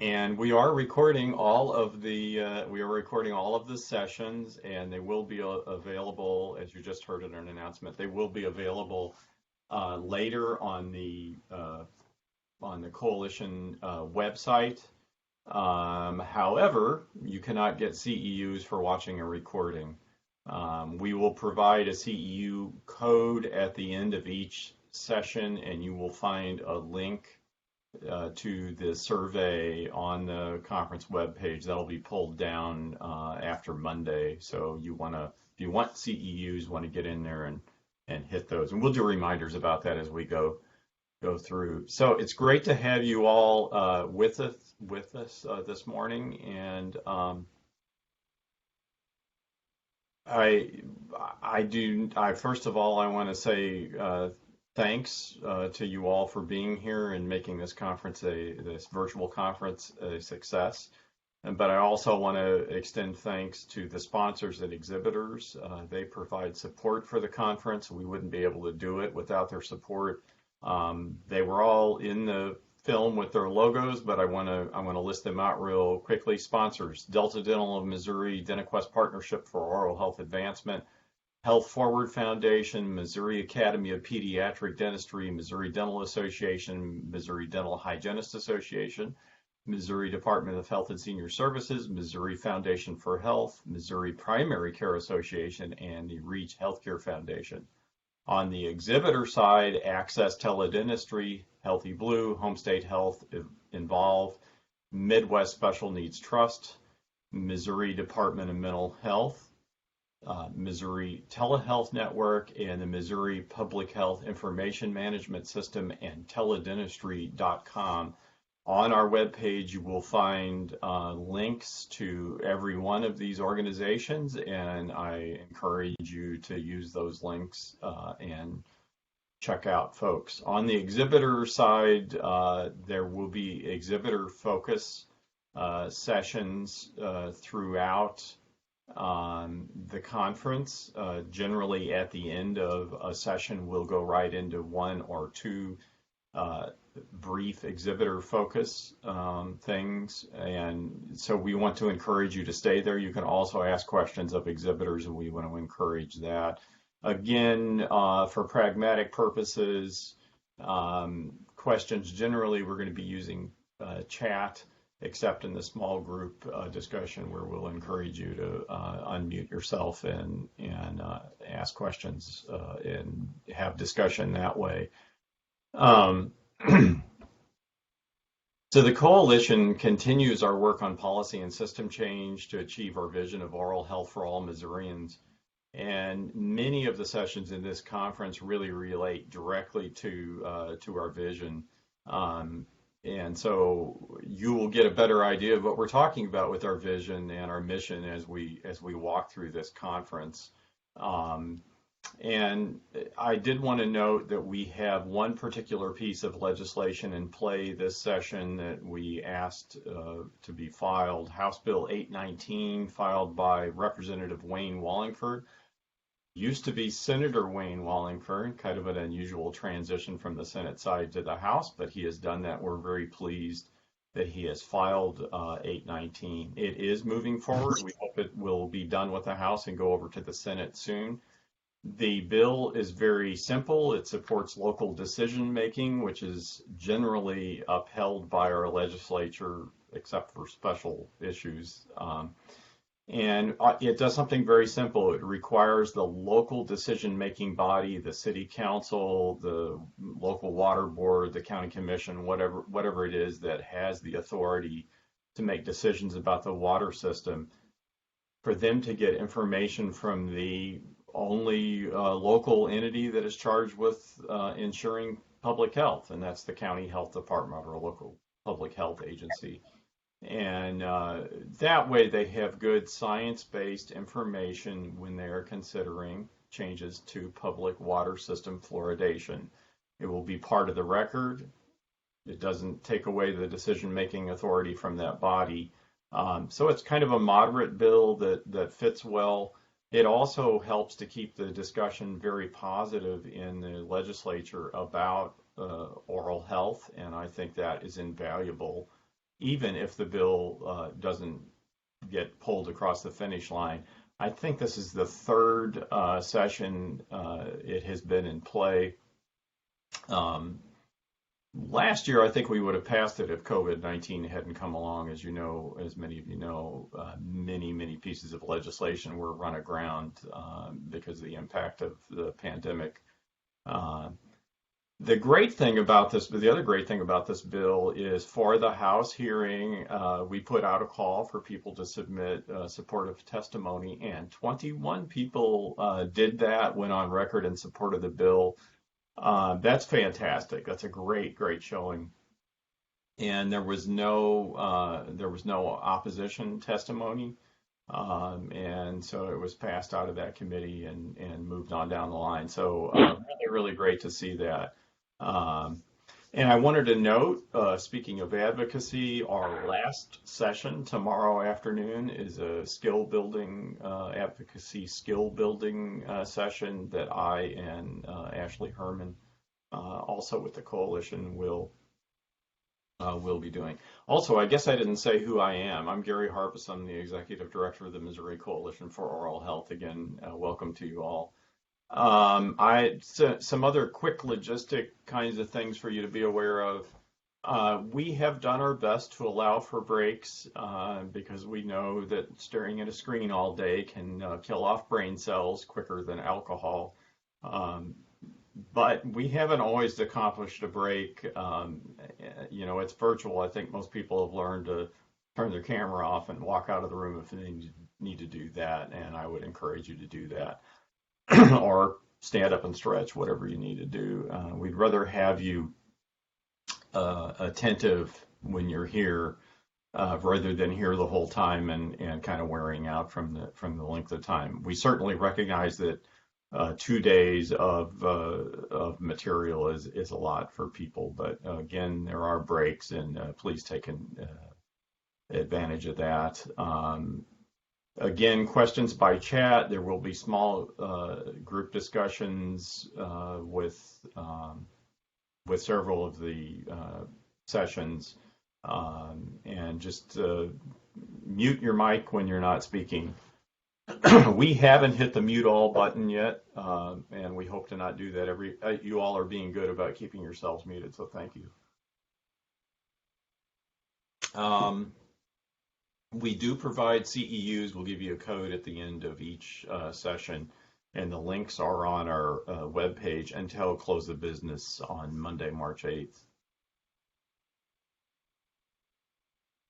And we are recording all of the sessions, and they will be available, as you just heard in an announcement. They will be available later on the coalition website. However, you cannot get CEUs for watching a recording. We will provide a CEU code at the end of each session, and you will find a link to the survey on the conference webpage. That'll be pulled down after Monday. So if you want CEUs, want to get in there and hit those. And we'll do reminders about that as we go through. So it's great to have you all with us this morning. And I first of all, I want to say thanks to you all for being here and making this this virtual conference a success. But I also want to extend thanks to the sponsors and exhibitors. They provide support for the conference. We wouldn't be able to do it without their support. They were all in the film with their logos, but I want to list them out real quickly. Sponsors: Delta Dental of Missouri, DentaQuest Partnership for Oral Health Advancement, Health Forward Foundation, Missouri Academy of Pediatric Dentistry, Missouri Dental Association, Missouri Dental Hygienist Association, Missouri Department of Health and Senior Services, Missouri Foundation for Health, Missouri Primary Care Association, and the Reach Healthcare Foundation. On the exhibitor side, Access Teledentistry, Healthy Blue, Home State Health Involve, Midwest Special Needs Trust, Missouri Department of Mental Health, Missouri Telehealth Network, and the Missouri Public Health Information Management System, and teledentistry.com. On our webpage, you will find links to every one of these organizations, and I encourage you to use those links and check out folks. On the exhibitor side, there will be exhibitor focus sessions throughout the conference. Generally, at the end of a session, we'll go right into one or two brief exhibitor focus things, and so we want to encourage you to stay there. You can also ask questions of exhibitors, and we want to encourage that. Again, for pragmatic purposes, questions generally we're going to be using chat, except in the small group discussion where we'll encourage you to unmute yourself and ask questions and have discussion that way. So the coalition continues our work on policy and system change to achieve our vision of oral health for all Missourians. And many of the sessions in this conference really relate directly to our vision. And so you will get a better idea of what we're talking about with our vision and our mission as we walk through this conference. And I did want to note that we have one particular piece of legislation in play this session that we asked to be filed, House Bill 819, filed by Representative Wayne Wallingford. Used to be Senator Wayne Wallingford, kind of an unusual transition from the Senate side to the House, but he has done that. We're very pleased that he has filed 819. It is moving forward. We hope it will be done with the House and go over to the Senate soon. The bill is very simple. It supports local decision making, which is generally upheld by our legislature, except for special issues. And it does something very simple. It requires the local decision-making body, the city council, the local water board, the county commission, whatever it is that has the authority to make decisions about the water system, for them to get information from the only local entity that is charged with ensuring public health, and that's the county health department or local public health agency. And that way they have good science-based information when they are considering changes to public water system fluoridation. It will be part of the record. It doesn't take away the decision-making authority from that body. So it's kind of a moderate bill that fits well. It also helps to keep the discussion very positive in the legislature about oral health, and I think that is invaluable even if the bill doesn't get pulled across the finish line. I think this is the third session it has been in play. Um, Last year, I think we would have passed it if COVID-19 hadn't come along. As you know, as many of you know, many pieces of legislation were run aground because of the impact of the pandemic. Uh, the great thing about this, but the other great thing about this bill is for the House hearing, we put out a call for people to submit supportive testimony, and 21 people did that, went on record in support of the bill. That's fantastic. That's a great showing. And there was no opposition testimony. And so it was passed out of that committee and moved on down the line. So really great to see that. Um, and I wanted to note, speaking of advocacy, our last session tomorrow afternoon is a skill building, advocacy skill building session that I and Ashley Herman, also with the coalition, will be doing. Also, I guess I didn't say who I am. I'm Gary Harpus. I'm the executive director of the Missouri Coalition for Oral Health. Again, welcome to you all. Some other quick logistic kinds of things for you to be aware of. We have done our best to allow for breaks because we know that staring at a screen all day can kill off brain cells quicker than alcohol. But we haven't always accomplished a break. It's virtual. I think most people have learned to turn their camera off and walk out of the room if they need to do that, and I would encourage you to do that. Or stand up and stretch, whatever you need to do. We'd rather have you attentive when you're here rather than here the whole time and kind of wearing out from the length of time. We certainly recognize that 2 days of material is a lot for people, but again, there are breaks, and please take advantage of that. Again, questions by chat. There will be small group discussions with several of the sessions, and just mute your mic when you're not speaking. We haven't hit the mute all button yet, and we hope to not do that. You all are being good about keeping yourselves muted, so thank you. We do provide CEUs. We'll give you a code at the end of each session, and the links are on our webpage until close of business on Monday, March 8th.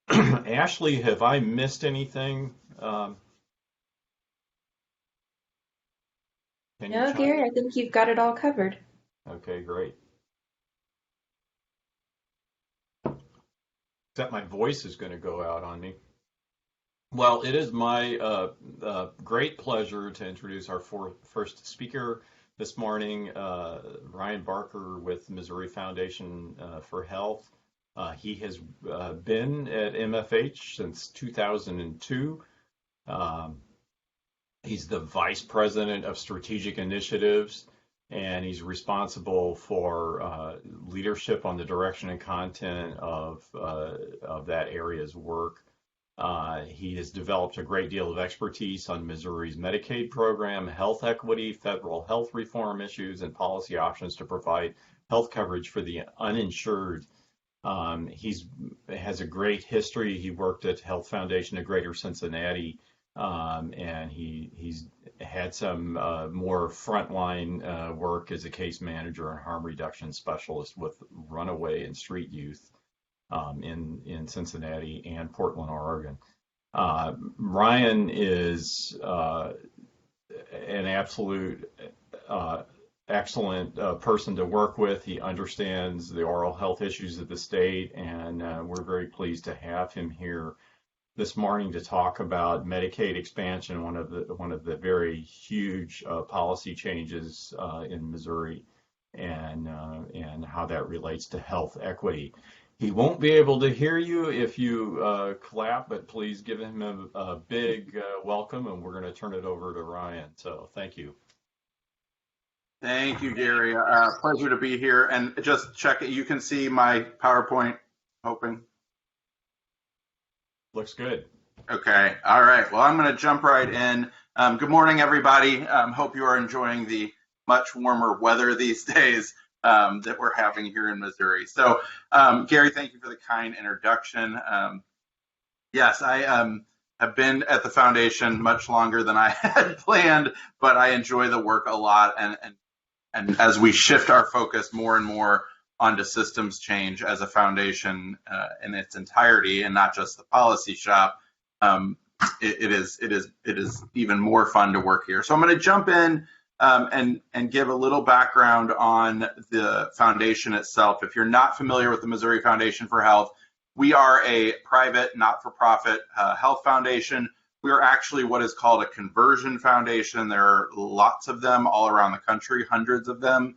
Ashley, have I missed anything? No, Gary, I think you've got it all covered. Okay, great. Except my voice is going to go out on me. Well, it is my great pleasure to introduce our first speaker this morning, Ryan Barker with Missouri Foundation for Health. He has been at MFH since 2002. He's the Vice President of Strategic Initiatives, and he's responsible for leadership on the direction and content of that area's work. He has developed a great deal of expertise on Missouri's Medicaid program, health equity, federal health reform issues, and policy options to provide health coverage for the uninsured. He has a great history. He worked at Health Foundation of Greater Cincinnati, and he's had some more frontline work as a case manager and harm reduction specialist with runaway and street youth in Cincinnati and Portland, Oregon. Ryan is an absolute excellent person to work with. He understands the oral health issues of the state, and we're very pleased to have him here this morning to talk about Medicaid expansion, one of the very huge policy changes in Missouri, and how that relates to health equity. He won't be able to hear you if you clap, but please give him a big welcome, and we're going to turn it over to Ryan. So thank you. Thank you, Gary. Pleasure to be here. And just check it. You can see my PowerPoint open. Looks good. Okay. All right. Well, I'm going to jump right in. Good morning, everybody. Hope you are enjoying the much warmer weather these days that we're having here in Missouri. So, Gary, thank you for the kind introduction. Yes, I have been at the foundation much longer than I had planned, but I enjoy the work a lot. And as we shift our focus more and more onto systems change as a foundation in its entirety, and not just the policy shop, it is even more fun to work here. So I'm going to jump in and give a little background on the foundation itself. If you're not familiar with the Missouri Foundation for Health, we are a private, not-for-profit health foundation. We are actually what is called a conversion foundation. There are lots of them all around the country, hundreds of them.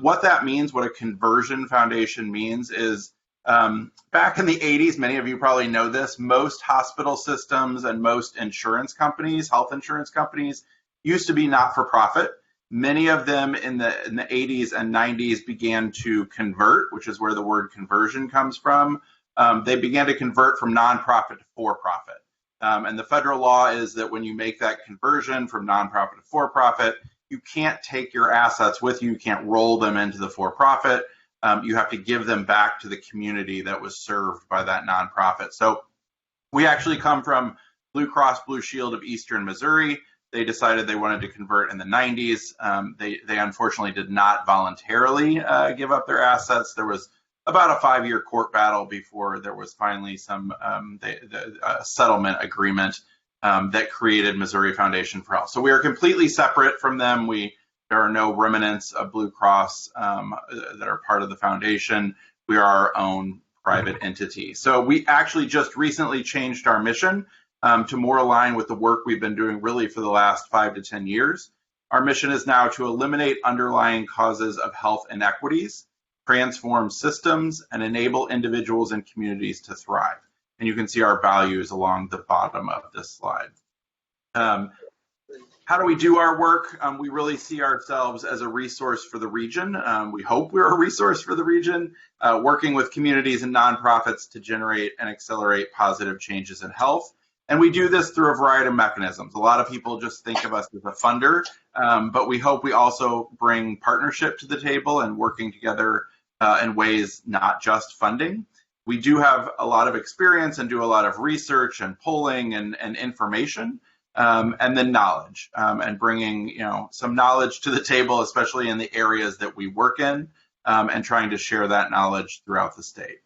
What that means, what a conversion foundation means is back in the 80s, many of you probably know this, most hospital systems and most insurance companies, health insurance companies, used to be not-for-profit. Many of them in the 80s and 90s began to convert, which is where the word conversion comes from. They began to convert from nonprofit to for-profit. And the federal law is that when you make that conversion from nonprofit to for-profit, you can't take your assets with you. You can't roll them into the for-profit. You have to give them back to the community that was served by that nonprofit. So we actually come from Blue Cross Blue Shield of Eastern Missouri. They decided they wanted to convert in the 90s. They unfortunately did not voluntarily give up their assets. There was about a 5-year court battle before there was finally some settlement agreement that created Missouri Foundation for Health. So we are completely separate from them. There are no remnants of Blue Cross that are part of the foundation. We are our own private entity. So we actually just recently changed our mission to more align with the work we've been doing really for the last 5 to 10 years. Our mission is now to eliminate underlying causes of health inequities, transform systems, and enable individuals and communities to thrive. And you can see our values along the bottom of this slide. How do we do our work? We really see ourselves as a resource for the region. We hope we're a resource for the region, working with communities and nonprofits to generate and accelerate positive changes in health. And we do this through a variety of mechanisms. A lot of people just think of us as a funder, but we hope we also bring partnership to the table and working together in ways not just funding. We do have a lot of experience and do a lot of research and polling and information, and then knowledge, and bringing some knowledge to the table, especially in the areas that we work in, and trying to share that knowledge throughout the state.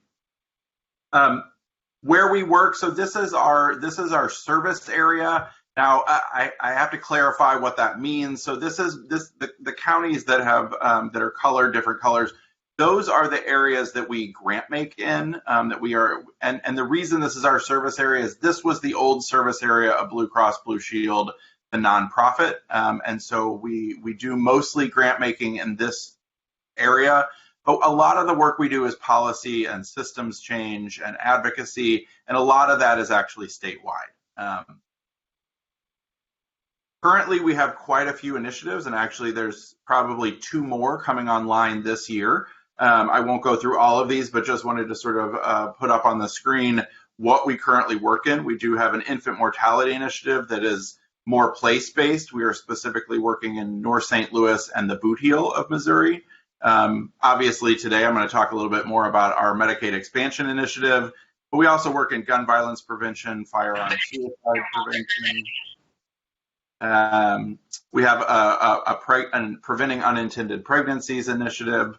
Where we work, so this is our service area. Now I have to clarify what that means. So the counties that have that are colored different colors. Those are the areas that we grant make in, that we are, and the reason this is our service area is this was the old service area of Blue Cross Blue Shield, the nonprofit, and so we do mostly grant making in this area, but a lot of the work we do is policy and systems change and advocacy, and a lot of that is actually statewide. Currently, we have quite a few initiatives, and actually there's probably 2 more coming online this year. I won't go through all of these, but just wanted to sort of put up on the screen what we currently work in. We do have an infant mortality initiative that is more place-based. We are specifically working in North St. Louis and the Boot Heel of Missouri. Obviously, today I'm going to talk a little bit more about our Medicaid expansion initiative, but we also work in gun violence prevention, firearm suicide prevention. We have a preventing unintended pregnancies initiative,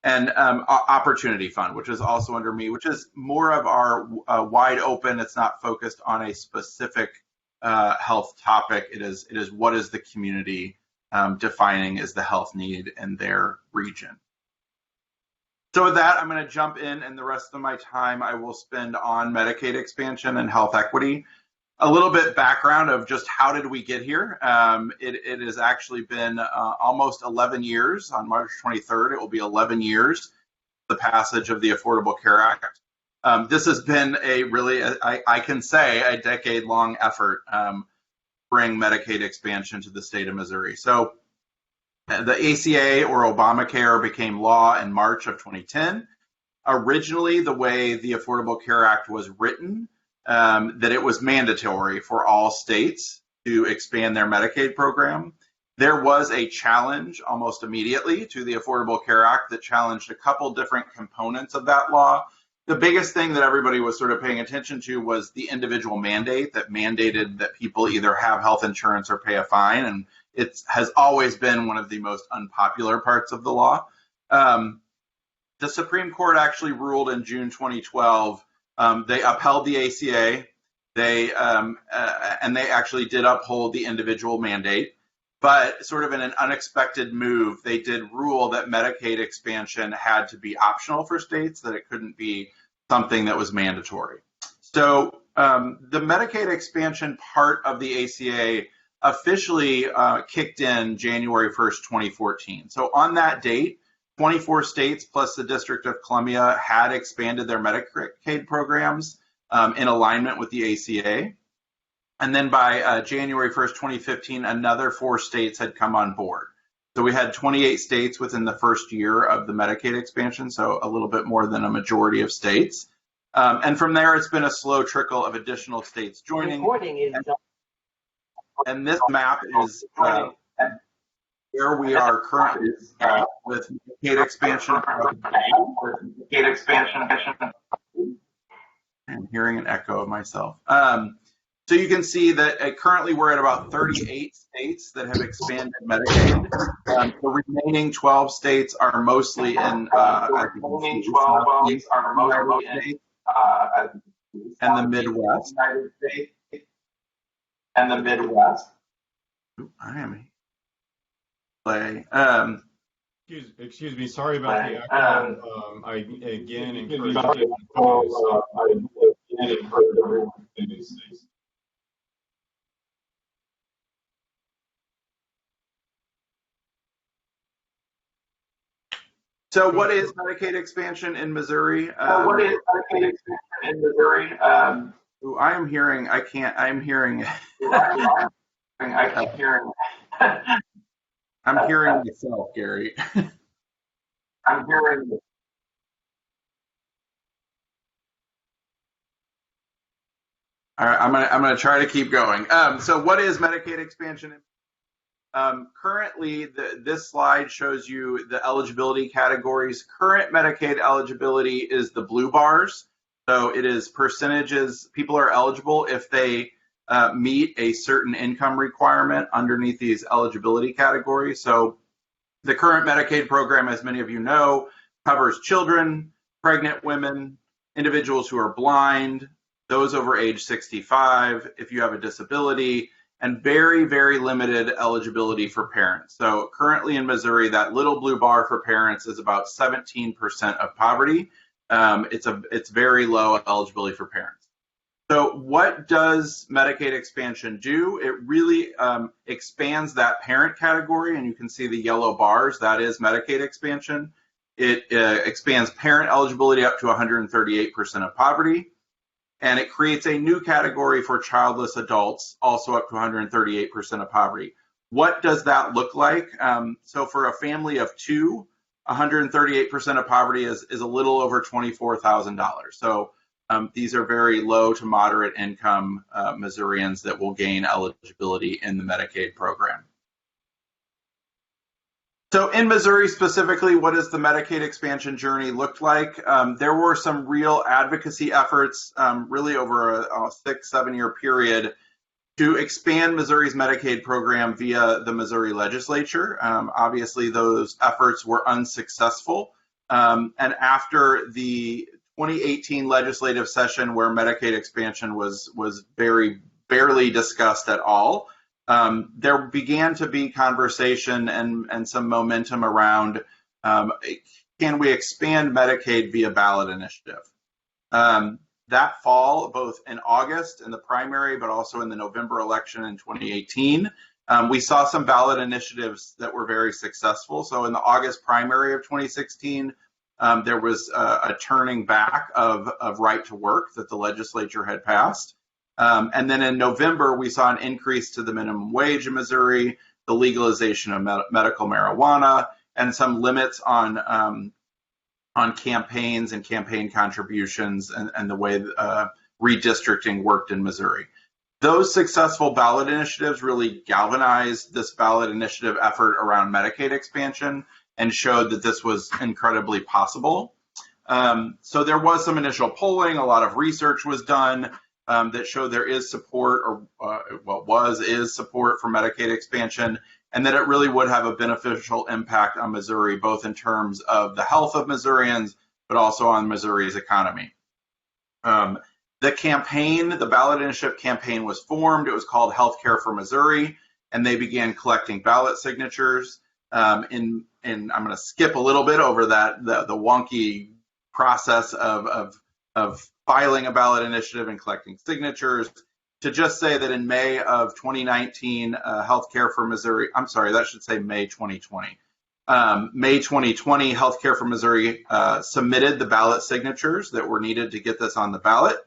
and Opportunity Fund, which is also under me, which is more of our wide open. It's not focused on a specific health topic. It is what is the community defining as the health need in their region. So with that, I'm going to jump in, and the rest of my time I will spend on Medicaid expansion and health equity. A little bit background of just how did we get here. It has actually been almost 11 years. On March 23rd, it will be 11 years, the passage of the Affordable Care Act. This has been a really, I can say, a decade-long effort to bring Medicaid expansion to the state of Missouri. So the ACA, or Obamacare, became law in March of 2010. Originally, the way the Affordable Care Act was written, that it was mandatory for all states to expand their Medicaid program. There was a challenge almost immediately to the Affordable Care Act that challenged a couple different components of that law. The biggest thing that everybody was sort of paying attention to was the individual mandate that mandated that people either have health insurance or pay a fine, and it has always been one of the most unpopular parts of the law. The Supreme Court actually ruled in June 2012. They upheld the ACA. And they actually did uphold the individual mandate. But sort of in an unexpected move, they did rule that Medicaid expansion had to be optional for states, that it couldn't be something that was mandatory. So the Medicaid expansion part of the ACA officially kicked in January 1st, 2014. So on that date, 24 states plus the District of Columbia had expanded their Medicaid programs in alignment with the ACA. And then by January 1st, 2015, another 4 states had come on board. So we had 28 states within the first year of the Medicaid expansion, so a little bit more than a majority of states. And from there, it's been a slow trickle of additional states joining. And this map is where we are currently with Medicaid expansion. I'm hearing an echo of myself. So you can see that currently we're at about 38 states that have expanded Medicaid. The remaining 12 states are mostly in and the Midwest. I am play. Excuse me. Sorry about the echo. I again encourage everyone to do so. So what is Medicaid expansion in Missouri? I am hearing, I can't, I'm hearing. keep hearing. I'm hearing myself, Gary. I'm hearing. All right, I'm gonna try to keep going. So what is Medicaid expansion? Currently, this slide shows you the eligibility categories. Current Medicaid eligibility is the blue bars. So it is percentages. People are eligible if they meet a certain income requirement underneath these eligibility categories. So the current Medicaid program, as many of you know, covers children, pregnant women, individuals who are blind, those over age 65, if you have a disability, and very, very limited eligibility for parents. So currently in Missouri, that little blue bar for parents is about 17% of poverty. It's very low eligibility for parents. So what does Medicaid expansion do? It really expands that parent category, and you can see the yellow bars. That is Medicaid expansion. It expands parent eligibility up to 138% of poverty. And it creates a new category for childless adults, also up to 138% of poverty. What does that look like? So for a family of 2, 138% of poverty is a little over $24,000. So these are very low to moderate income Missourians that will gain eligibility in the Medicaid program. So in Missouri specifically, what does the Medicaid expansion journey look like? There were some real advocacy efforts really over a 6-7 year period to expand Missouri's Medicaid program via the Missouri legislature. Obviously, those efforts were unsuccessful. And after the 2018 legislative session where Medicaid expansion was very barely discussed at all, there began to be conversation and some momentum around can we expand Medicaid via ballot initiative? That fall, both in August in the primary, but also in the November election in 2018, we saw some ballot initiatives that were very successful. So in the August primary of 2016, there was a turning back of right to work that the legislature had passed. And then in November, we saw an increase to the minimum wage in Missouri, the legalization of medical marijuana, and some limits on campaigns and campaign contributions and the way redistricting worked in Missouri. Those successful ballot initiatives really galvanized this ballot initiative effort around Medicaid expansion and showed that this was incredibly possible. So there was some initial polling, a lot of research was done that showed there is support, or is support for Medicaid expansion, and that it really would have a beneficial impact on Missouri, both in terms of the health of Missourians, but also on Missouri's economy. The campaign, the ballot initiative campaign was formed. It was called Healthcare for Missouri, and they began collecting ballot signatures. And I'm going to skip a little bit over that, the wonky process of filing a ballot initiative and collecting signatures, to just say that in May of 2019, Healthcare for Missouri, I'm sorry, that should say May 2020. May 2020, Healthcare for Missouri submitted the ballot signatures that were needed to get this on the ballot.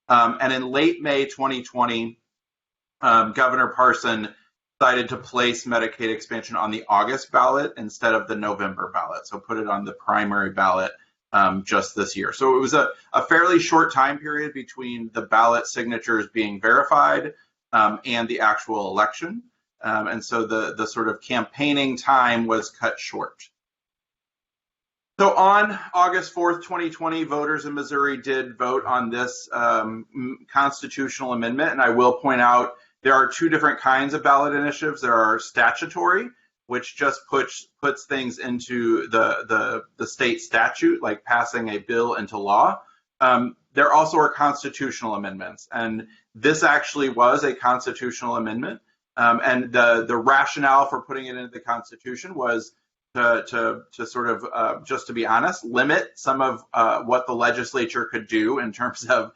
And in late May 2020, Governor Parson decided to place Medicaid expansion on the August ballot instead of the November ballot, so put it on the primary ballot just this year. So it was a fairly short time period between the ballot signatures being verified and the actual election. And so the sort of campaigning time was cut short. So on August 4th, 2020, voters in Missouri did vote on this constitutional amendment. And I will point out there are two different kinds of ballot initiatives. There are statutory, which just puts things into the state statute, like passing a bill into law. There also are constitutional amendments. And this actually was a constitutional amendment. And the rationale for putting it into the Constitution was to sort of, just to be honest, limit some of what the legislature could do in terms of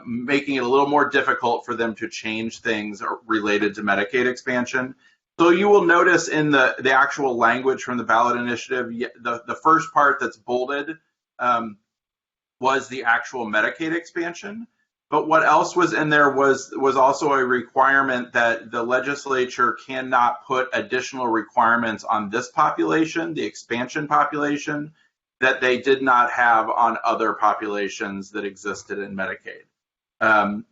making it a little more difficult for them to change things related to Medicaid expansion. So you will notice in the actual language from the ballot initiative, the first part that's bolded was the actual Medicaid expansion. But what else was in there was also a requirement that the legislature cannot put additional requirements on this population, the expansion population, that they did not have on other populations that existed in Medicaid.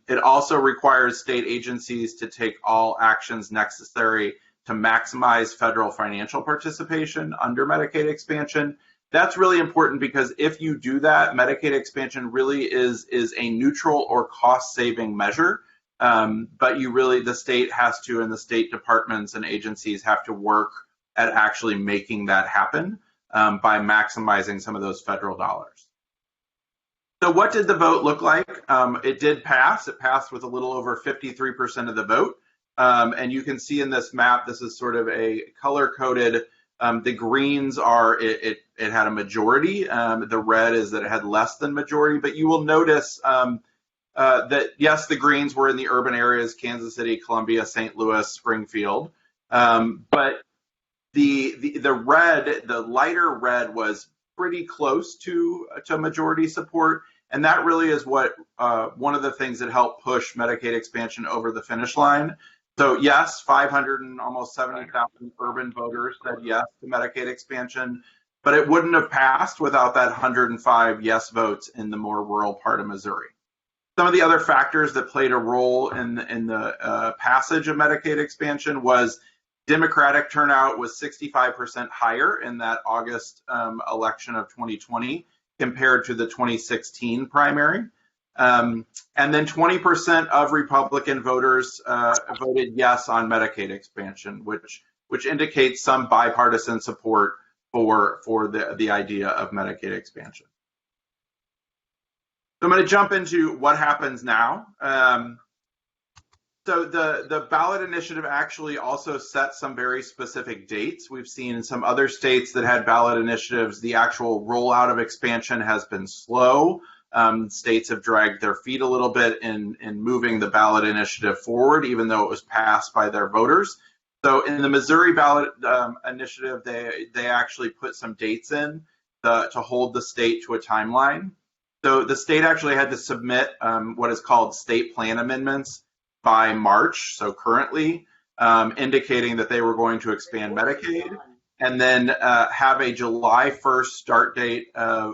It also requires state agencies to take all actions necessary to maximize federal financial participation under Medicaid expansion. That's really important because if you do that, Medicaid expansion really is a neutral or cost-saving measure. But the state has to, and the state departments and agencies have to work at actually making that happen by maximizing some of those federal dollars. So what did the vote look like? It did pass. It passed with a little over 53% of the vote. And you can see in this map, this is sort of a color-coded. The greens are it had a majority. The red is that it had less than majority. But you will notice that yes, the greens were in the urban areas: Kansas City, Columbia, St. Louis, Springfield. But the red, the lighter red, was pretty close to majority support, and that really is what one of the things that helped push Medicaid expansion over the finish line. So yes, 500 and almost 70,000 urban voters said yes to Medicaid expansion, but it wouldn't have passed without that 105 yes votes in the more rural part of Missouri. Some of the other factors that played a role in the passage of Medicaid expansion was Democratic turnout was 65% higher in that August election of 2020 compared to the 2016 primary. And then 20% of Republican voters voted yes on Medicaid expansion, which indicates some bipartisan support for the idea of Medicaid expansion. So I'm going to jump into what happens now. So the ballot initiative actually also set some very specific dates. We've seen in some other states that had ballot initiatives, the actual rollout of expansion has been slow. States have dragged their feet a little bit in moving the ballot initiative forward, even though it was passed by their voters. So in the Missouri ballot initiative, they actually put some dates in to hold the state to a timeline. So the state actually had to submit what is called state plan amendments by March, so currently, indicating that they were going to expand Medicaid, and then have a July 1st start date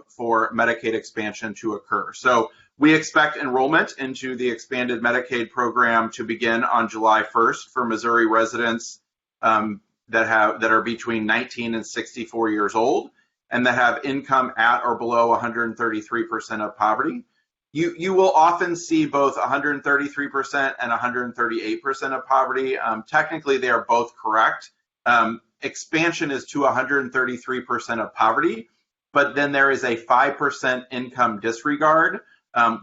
for Medicaid expansion to occur. So We expect enrollment into the expanded Medicaid program to begin on July 1st for Missouri residents that are between 19 and 64 years old and that have income at or below 133% of poverty. You will often see both 133% and 138% of poverty. Technically, they are both correct. Expansion is to 133% of poverty, but then there is a 5% income disregard,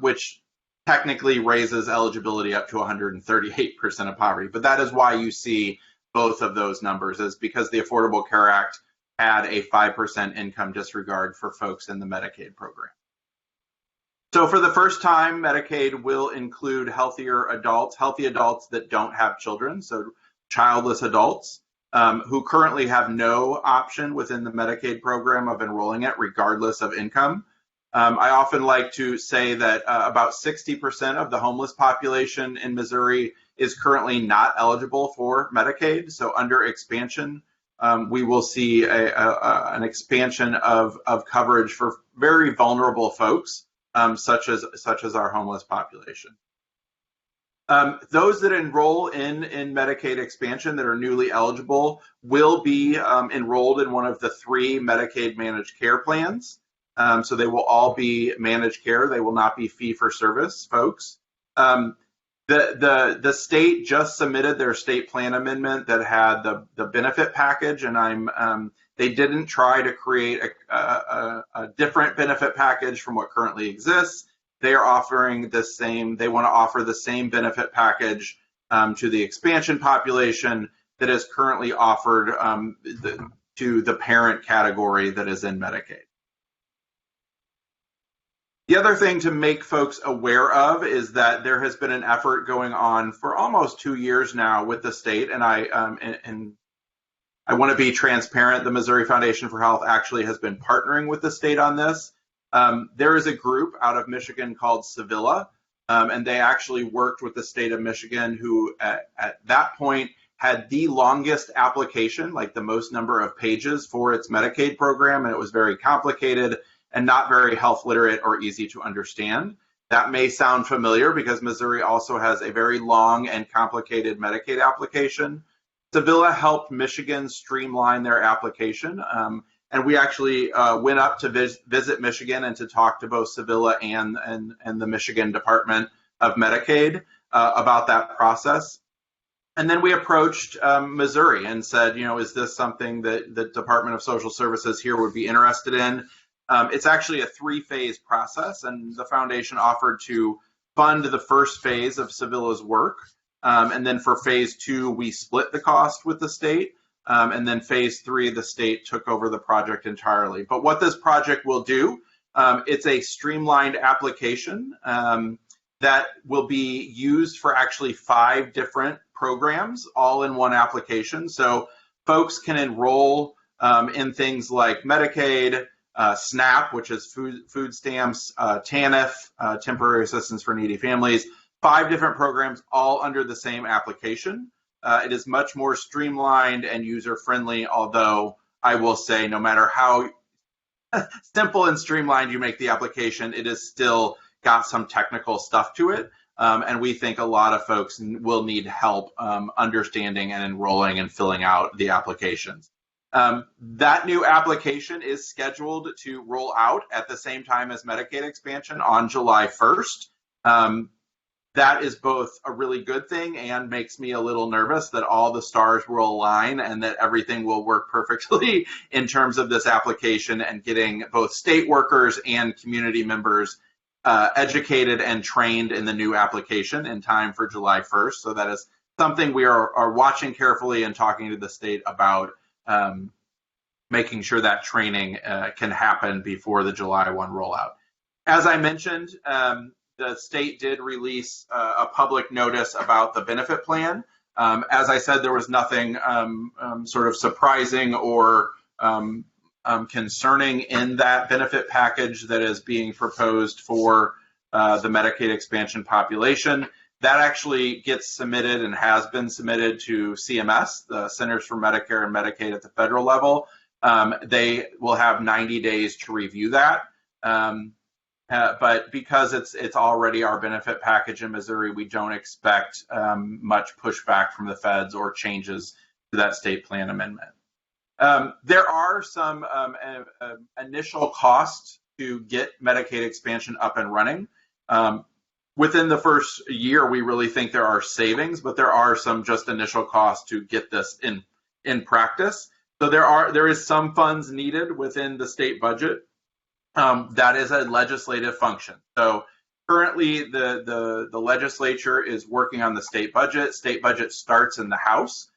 which technically raises eligibility up to 138% of poverty. But that is why you see both of those numbers, is because the Affordable Care Act had a 5% income disregard for folks in the Medicaid program. So for the first time, Medicaid will include healthy adults that don't have children, so childless adults who currently have no option within the Medicaid program of enrolling it, regardless of income. I often like to say that about 60% of the homeless population in Missouri is currently not eligible for Medicaid. So under expansion, we will see an expansion of coverage for very vulnerable folks, such as our homeless population. Those that enroll in Medicaid expansion that are newly eligible will be enrolled in one of the 3 Medicaid managed care plans. So they will all be managed care. They will not be fee-for-service folks. The state just submitted their state plan amendment that had the benefit package, and they didn't try to create a different benefit package from what currently exists. They are offering the same. They want to offer the same benefit package to the expansion population that is currently offered to the parent category that is in Medicaid. The other thing to make folks aware of is that there has been an effort going on for almost 2 years now with the state, and I want to be transparent. The Missouri Foundation for Health actually has been partnering with the state on this. There is a group out of Michigan called Sevilla, and they actually worked with the state of Michigan, who at that point had the longest application, like the most number of pages for its Medicaid program, and it was very complicated and not very health literate or easy to understand. That may sound familiar because Missouri also has a very long and complicated Medicaid application. Sevilla helped Michigan streamline their application, and we actually went up to visit Michigan and to talk to both Sevilla and the Michigan Department of Medicaid about that process. And then we approached Missouri and said, is this something that the Department of Social Services here would be interested in? It's actually a 3-phase process, and the foundation offered to fund the first phase of Sevilla's work. And then for phase 2, we split the cost with the state. And then phase 3, the state took over the project entirely. But what this project will do, it's a streamlined application that will be used for actually 5 different programs, all in one application. So folks can enroll in things like Medicaid, SNAP, which is food stamps, TANF, temporary assistance for needy families, 5 different programs all under the same application. It is much more streamlined and user-friendly, although I will say no matter how simple and streamlined you make the application, it has still got some technical stuff to it. And we think a lot of folks will need help understanding and enrolling and filling out the applications. That new application is scheduled to roll out at the same time as Medicaid expansion on July 1st. That is both a really good thing and makes me a little nervous that all the stars will align and that everything will work perfectly in terms of this application and getting both state workers and community members educated and trained in the new application in time for July 1st. So that is something we are watching carefully and talking to the state about, making sure that training can happen before the July 1 rollout. As I mentioned, the state did release a public notice about the benefit plan. As I said, there was nothing sort of surprising or concerning in that benefit package that is being proposed for the Medicaid expansion population. That actually gets submitted and has been submitted to CMS, the Centers for Medicare and Medicaid at the federal level. They will have 90 days to review that. But because it's already our benefit package in Missouri, we don't expect much pushback from the feds or changes to that state plan amendment. There are some initial costs to get Medicaid expansion up and running. Within the first year, we really think there are savings, but there are some just initial costs to get this in practice. So there is some funds needed within the state budget. That is a legislative function. So currently, the legislature is working on the state budget. State budget starts in the House.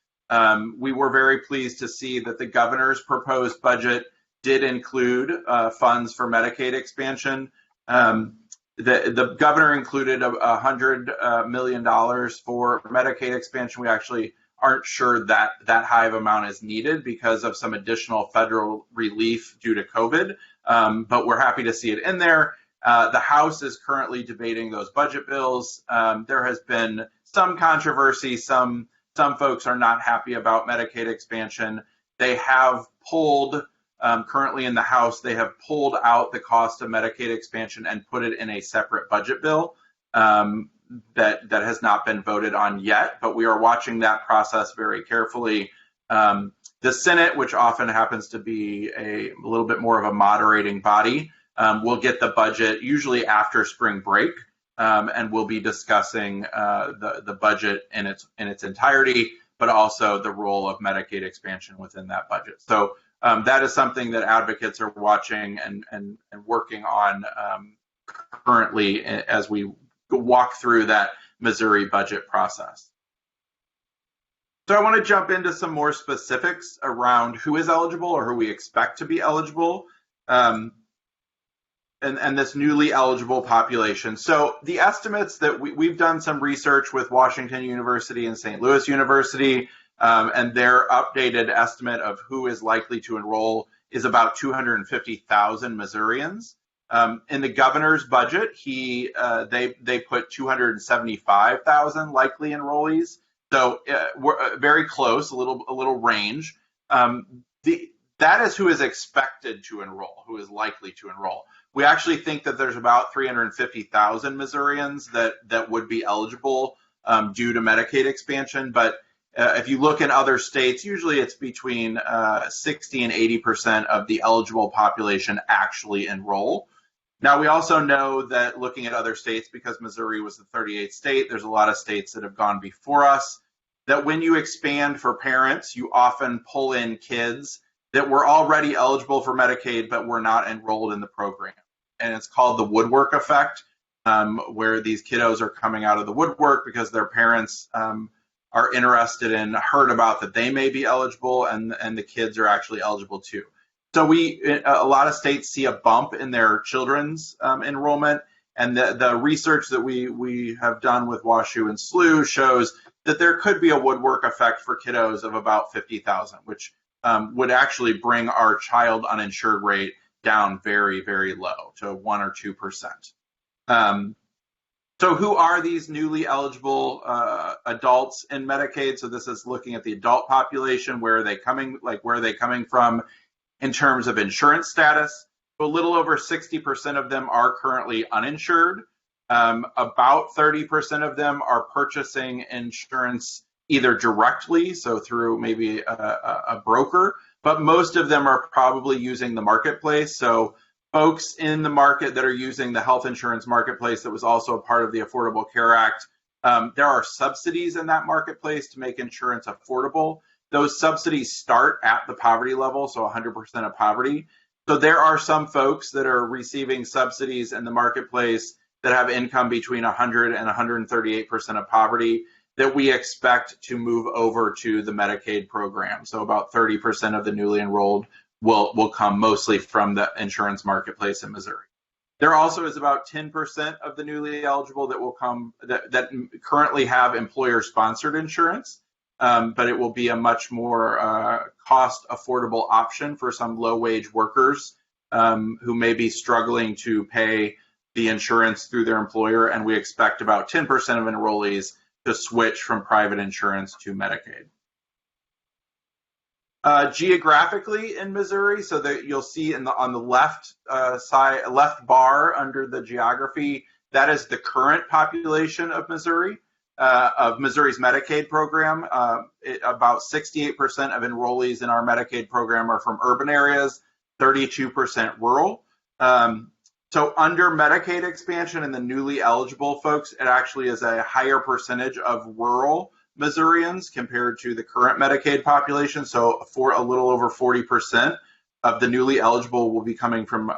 We were very pleased to see that the governor's proposed budget did include funds for Medicaid expansion. The governor included $100 million for Medicaid expansion. We actually aren't sure that high of amount is needed because of some additional federal relief due to COVID, but we're happy to see it in there. The House is currently debating those budget bills. There has been some controversy. Some folks are not happy about Medicaid expansion. They have pulled, currently in the House, they have pulled out the cost of Medicaid expansion and put it in a separate budget bill. That has not been voted on yet, but we are watching that process very carefully. The Senate, which often happens to be a little bit more of a moderating body, will get the budget usually after spring break, and we'll be discussing the budget in its entirety, but also the role of Medicaid expansion within that budget. So that is something that advocates are watching and working on currently as we walk through that Missouri budget process. So I want to jump into some more specifics around who is eligible or who we expect to be eligible, and this newly eligible population. So the estimates that we've done some research with Washington University and St. Louis University, and their updated estimate of who is likely to enroll is about 250,000 Missourians. In the governor's budget, they put 275,000 likely enrollees. So we're very close, a little range. That is who is expected to enroll, who is likely to enroll. We actually think that there's about 350,000 Missourians that would be eligible due to Medicaid expansion. But if you look in other states, usually it's between 60 and 80% of the eligible population actually enroll. Now, we also know that looking at other states, because Missouri was the 38th state, there's a lot of states that have gone before us, that when you expand for parents, you often pull in kids that were already eligible for Medicaid but were not enrolled in the program. And it's called the woodwork effect, where these kiddos are coming out of the woodwork because their parents are interested and heard about that they may be eligible, and the kids are actually eligible too. So a lot of states see a bump in their children's enrollment, and the research that we have done with WashU and SLU shows that there could be a woodwork effect for kiddos of about 50,000, which would actually bring our child uninsured rate down very, very low to 1 or 2%. So who are these newly eligible adults in Medicaid? So this is looking at the adult population. Where are they coming from in terms of insurance status? A little over 60% of them are currently uninsured. About 30% of them are purchasing insurance either directly, so through maybe a broker, but most of them are probably using the marketplace. So folks in the market that are using the health insurance marketplace that was also a part of the Affordable Care Act, there are subsidies in that marketplace to make insurance affordable. Those subsidies start at the poverty level, so 100% of poverty. So there are some folks that are receiving subsidies in the marketplace that have income between 100 and 138% of poverty that we expect to move over to the Medicaid program. So about 30% of the newly enrolled will come mostly from the insurance marketplace in Missouri. There also is about 10% of the newly eligible that will come that currently have employer-sponsored insurance. But it will be a much more cost-affordable option for some low-wage workers who may be struggling to pay the insurance through their employer, and we expect about 10% of enrollees to switch from private insurance to Medicaid. Geographically in Missouri, so that you'll see on the left side, left bar under the geography, that is the current population of Missouri, of Missouri's Medicaid program. About 68% of enrollees in our Medicaid program are from urban areas, 32% rural. So under Medicaid expansion and the newly eligible folks, it actually is a higher percentage of rural Missourians compared to the current Medicaid population. So for a little over 40% of the newly eligible will be coming from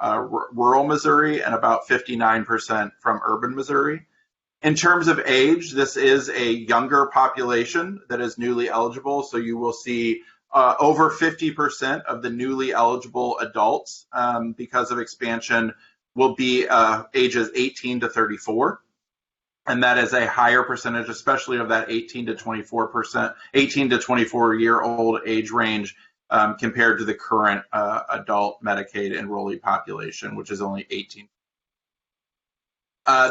rural Missouri and about 59% from urban Missouri. In terms of age, this is a younger population that is newly eligible. So you will see over 50% of the newly eligible adults because of expansion will be ages 18 to 34. And that is a higher percentage, especially of that 18 to 24-year-old age range compared to the current adult Medicaid enrollee population, which is only 18.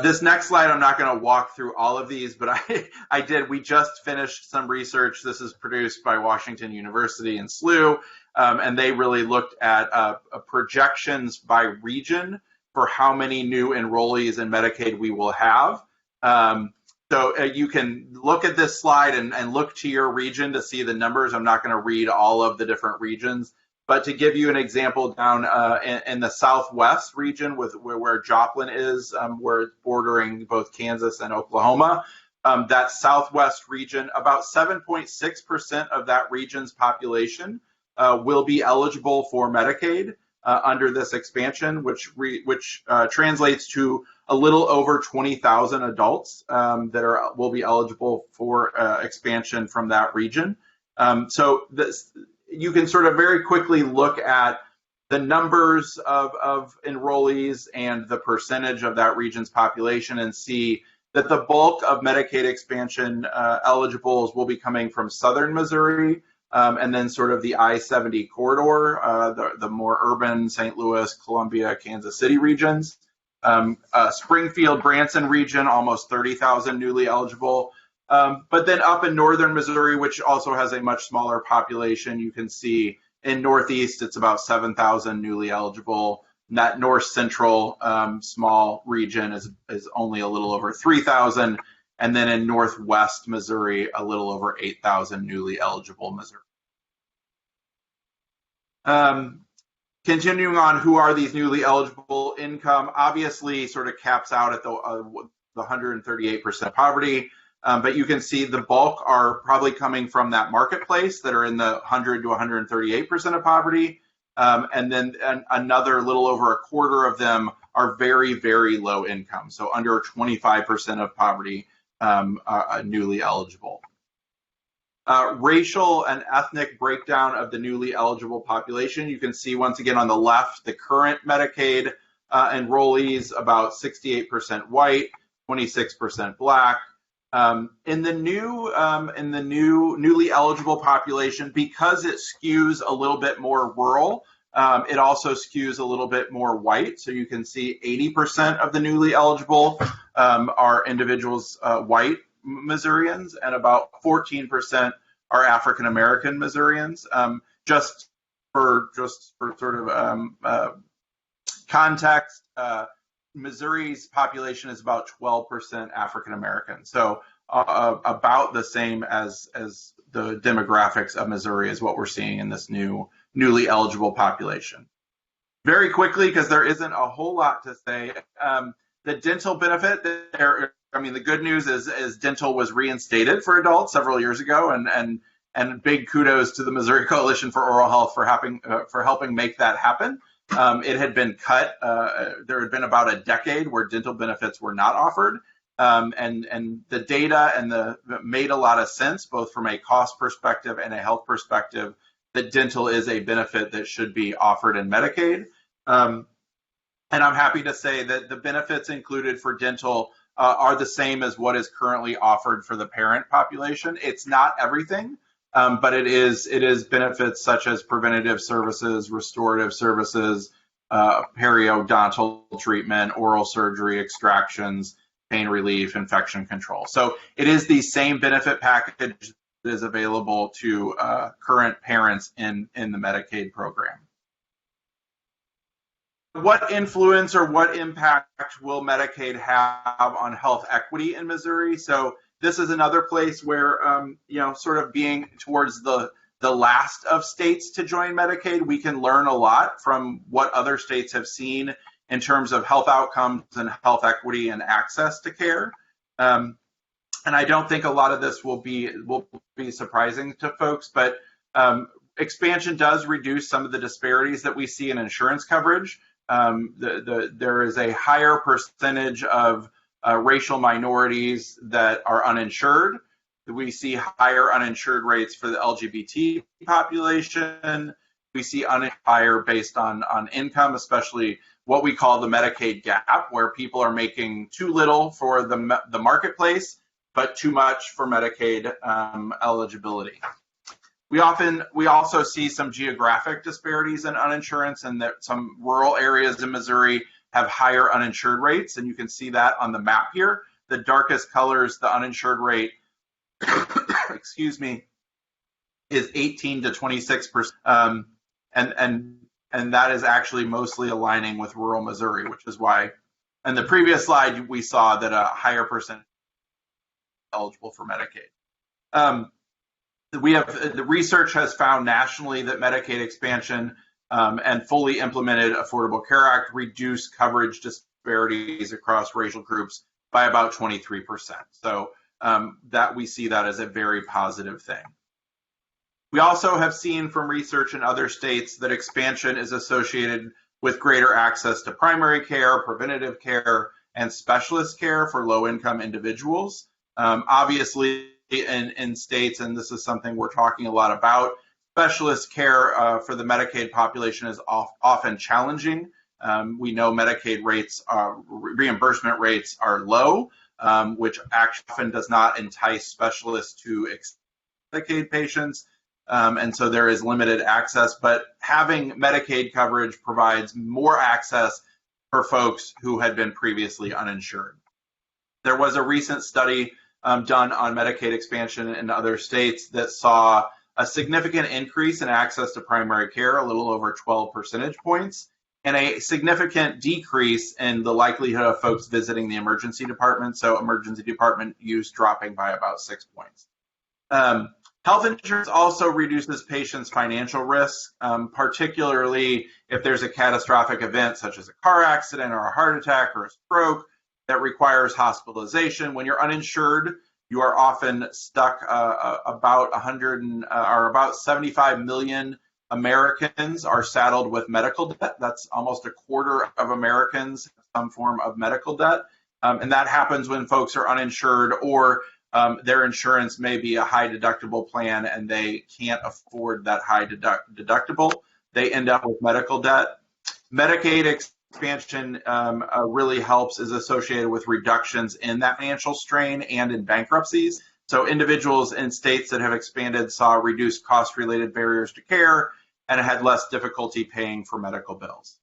This next slide, I'm not going to walk through all of these, but we just finished some research. This is produced by Washington University and SLU, and they really looked at projections by region for how many new enrollees in Medicaid we will have. So you can look at this slide and look to your region to see the numbers. I'm not going to read all of the different regions, but to give you an example, down in the Southwest region where Joplin is, where it's bordering both Kansas and Oklahoma, that Southwest region, about 7.6% of that region's population will be eligible for Medicaid under this expansion, which translates to a little over 20,000 adults that will be eligible for expansion from that region. So you can sort of very quickly look at the numbers of enrollees and the percentage of that region's population and see that the bulk of Medicaid expansion eligibles will be coming from southern Missouri, and then sort of the I-70 corridor, the more urban St. Louis, Columbia, Kansas City regions. Springfield, Branson region, almost 30,000 newly eligible. But then up in northern Missouri, which also has a much smaller population, you can see in Northeast, it's about 7,000 newly eligible. And that north central small region is only a little over 3,000. And then in Northwest Missouri, a little over 8,000 newly eligible Missouri. Continuing on, who are these newly eligible? Income obviously sort of caps out at the 138% poverty, but you can see the bulk are probably coming from that marketplace that are in the 100 to 138% of poverty, and then another little over a quarter of them are very, very low income, so under 25% of poverty newly eligible. Racial and ethnic breakdown of the newly eligible population. You can see once again on the left, the current Medicaid enrollees, about 68% white, 26% black. In the newly eligible population, because it skews a little bit more rural, it also skews a little bit more white. So you can see 80% of the newly eligible are individuals, white Missourians, and about 14% are African American Missourians. Just for sort of context, Missouri's population is about 12% African American, so about the same as the demographics of Missouri is what we're seeing in this newly eligible population. Very quickly, because there isn't a whole lot to say, the dental benefit there. I mean, the good news is dental was reinstated for adults several years ago, and big kudos to the Missouri Coalition for Oral Health for helping make that happen. It had been cut. There had been about a decade where dental benefits were not offered, and the data made a lot of sense, both from a cost perspective and a health perspective, that dental is a benefit that should be offered in Medicaid. And I'm happy to say that the benefits included for dental are the same as what is currently offered for the parent population. It's not everything, but it is benefits such as preventative services, restorative services, periodontal treatment, oral surgery, extractions, pain relief, infection control. So it is the same benefit package is available to current parents in the Medicaid program. What influence or what impact will Medicaid have on health equity in Missouri? So this is another place where, sort of being towards the last of states to join Medicaid, we can learn a lot from what other states have seen in terms of health outcomes and health equity and access to care. And I don't think a lot of this will be surprising to folks, but expansion does reduce some of the disparities that we see in insurance coverage. There is a higher percentage of racial minorities that are uninsured. We see higher uninsured rates for the LGBT population. We see higher based on income, especially what we call the Medicaid gap, where people are making too little for the marketplace, but too much for Medicaid eligibility. We also see some geographic disparities in uninsurance, and that some rural areas in Missouri have higher uninsured rates, and you can see that on the map here. The darkest colors, the uninsured rate, excuse me, is 18 to 26%, and that is actually mostly aligning with rural Missouri, which is why in the previous slide we saw that a higher percentage eligible for Medicaid. The research has found nationally that Medicaid expansion and fully implemented Affordable Care Act reduce coverage disparities across racial groups by about 23%. So that we see that as a very positive thing. We also have seen from research in other states that expansion is associated with greater access to primary care, preventative care, and specialist care for low-income individuals. Obviously, in states, and this is something we're talking a lot about, specialist care for the Medicaid population is often challenging. We know Medicaid rates, reimbursement rates are low, which often does not entice specialists to Medicaid patients. And so there is limited access, but having Medicaid coverage provides more access for folks who had been previously uninsured. There was a recent study done on Medicaid expansion in other states that saw a significant increase in access to primary care, a little over 12 percentage points, and a significant decrease in the likelihood of folks visiting the emergency department, so emergency department use dropping by about 6 points. Health insurance also reduces patients' financial risks, particularly if there's a catastrophic event such as a car accident or a heart attack or a stroke that requires hospitalization. When you're uninsured, you are often stuck. About 75 million Americans are saddled with medical debt. That's almost a quarter of Americans have some form of medical debt, and that happens when folks are uninsured or their insurance may be a high deductible plan and they can't afford that high deductible. They end up with medical debt. Medicaid expansion really helps, is associated with reductions in that financial strain and in bankruptcies. So individuals in states that have expanded saw reduced cost-related barriers to care and had less difficulty paying for medical bills.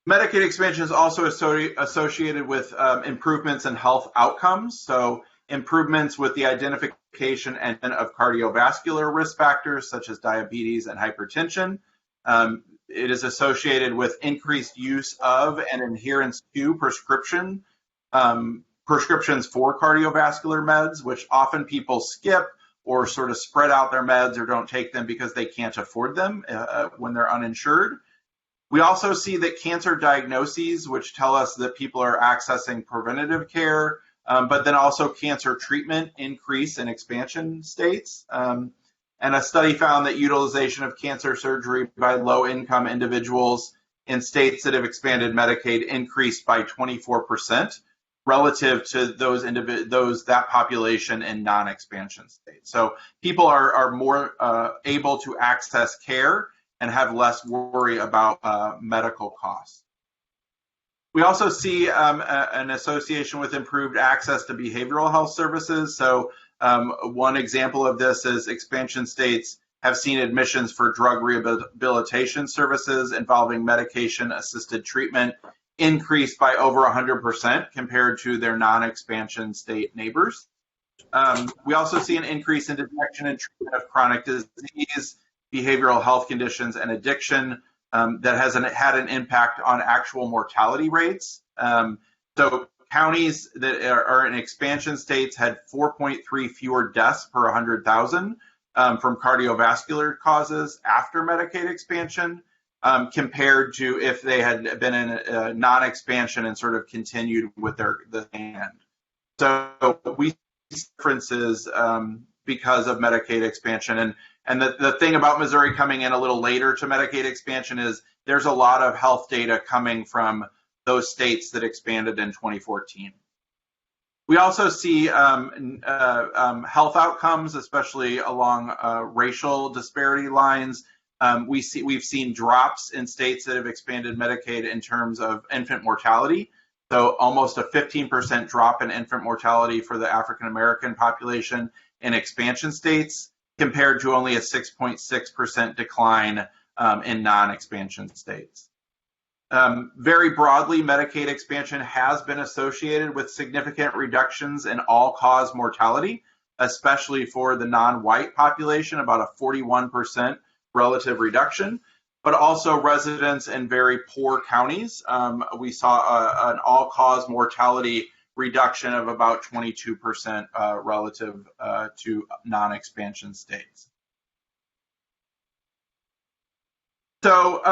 Medicaid expansion is also associated with improvements in health outcomes. So improvements with the identification and of cardiovascular risk factors such as diabetes and hypertension. It is associated with increased use of and adherence to prescriptions for cardiovascular meds, which often people skip or sort of spread out their meds or don't take them because they can't afford them when they're uninsured. We also see that cancer diagnoses, which tell us that people are accessing preventative care, but then also cancer treatment increase in expansion states. And a study found that utilization of cancer surgery by low-income individuals in states that have expanded Medicaid increased by 24% relative to that population in non-expansion states. So people are more able to access care and have less worry about medical costs. We also see an association with improved access to behavioral health services. So one example of this is expansion states have seen admissions for drug rehabilitation services involving medication-assisted treatment increase by over 100% compared to their non-expansion state neighbors. We also see an increase in detection and treatment of chronic disease, behavioral health conditions, and addiction that has had an impact on actual mortality rates. So counties that are in expansion states had 4.3 fewer deaths per 100,000 from cardiovascular causes after Medicaid expansion compared to if they had been in a non-expansion and sort of continued with the hand. So we see differences because of Medicaid expansion. And the thing about Missouri coming in a little later to Medicaid expansion is there's a lot of health data coming from those states that expanded in 2014. We also see health outcomes, especially along racial disparity lines. We've seen drops in states that have expanded Medicaid in terms of infant mortality. So almost a 15% drop in infant mortality for the African American population in expansion states, compared to only a 6.6% decline in non-expansion states. Very broadly, Medicaid expansion has been associated with significant reductions in all-cause mortality, especially for the non-white population, about a 41% relative reduction, but also residents in very poor counties. We saw an all-cause mortality reduction of about 22% relative to non-expansion states. So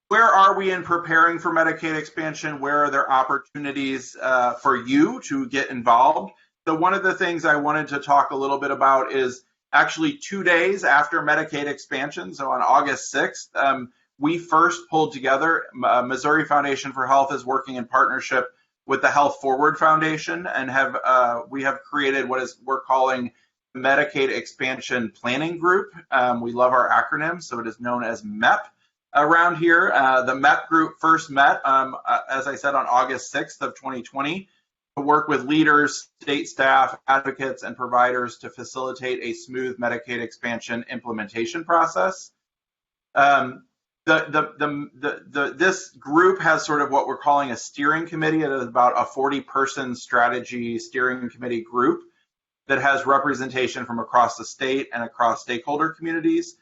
where are we in preparing for Medicaid expansion? Where are there opportunities for you to get involved? So one of the things I wanted to talk a little bit about is actually 2 days after Medicaid expansion, so on August 6th, we first pulled together, Missouri Foundation for Health is working in partnership with the Health Forward Foundation, and we have created what we're calling Medicaid Expansion Planning Group. We love our acronym, so it is known as MEP around here. The MEP group first met, as I said, on August 6th of 2020 to work with leaders, state staff, advocates, and providers to facilitate a smooth Medicaid expansion implementation process. This group has sort of what we're calling a steering committee. It is about a 40-person strategy steering committee group that has representation from across the state and across stakeholder communities.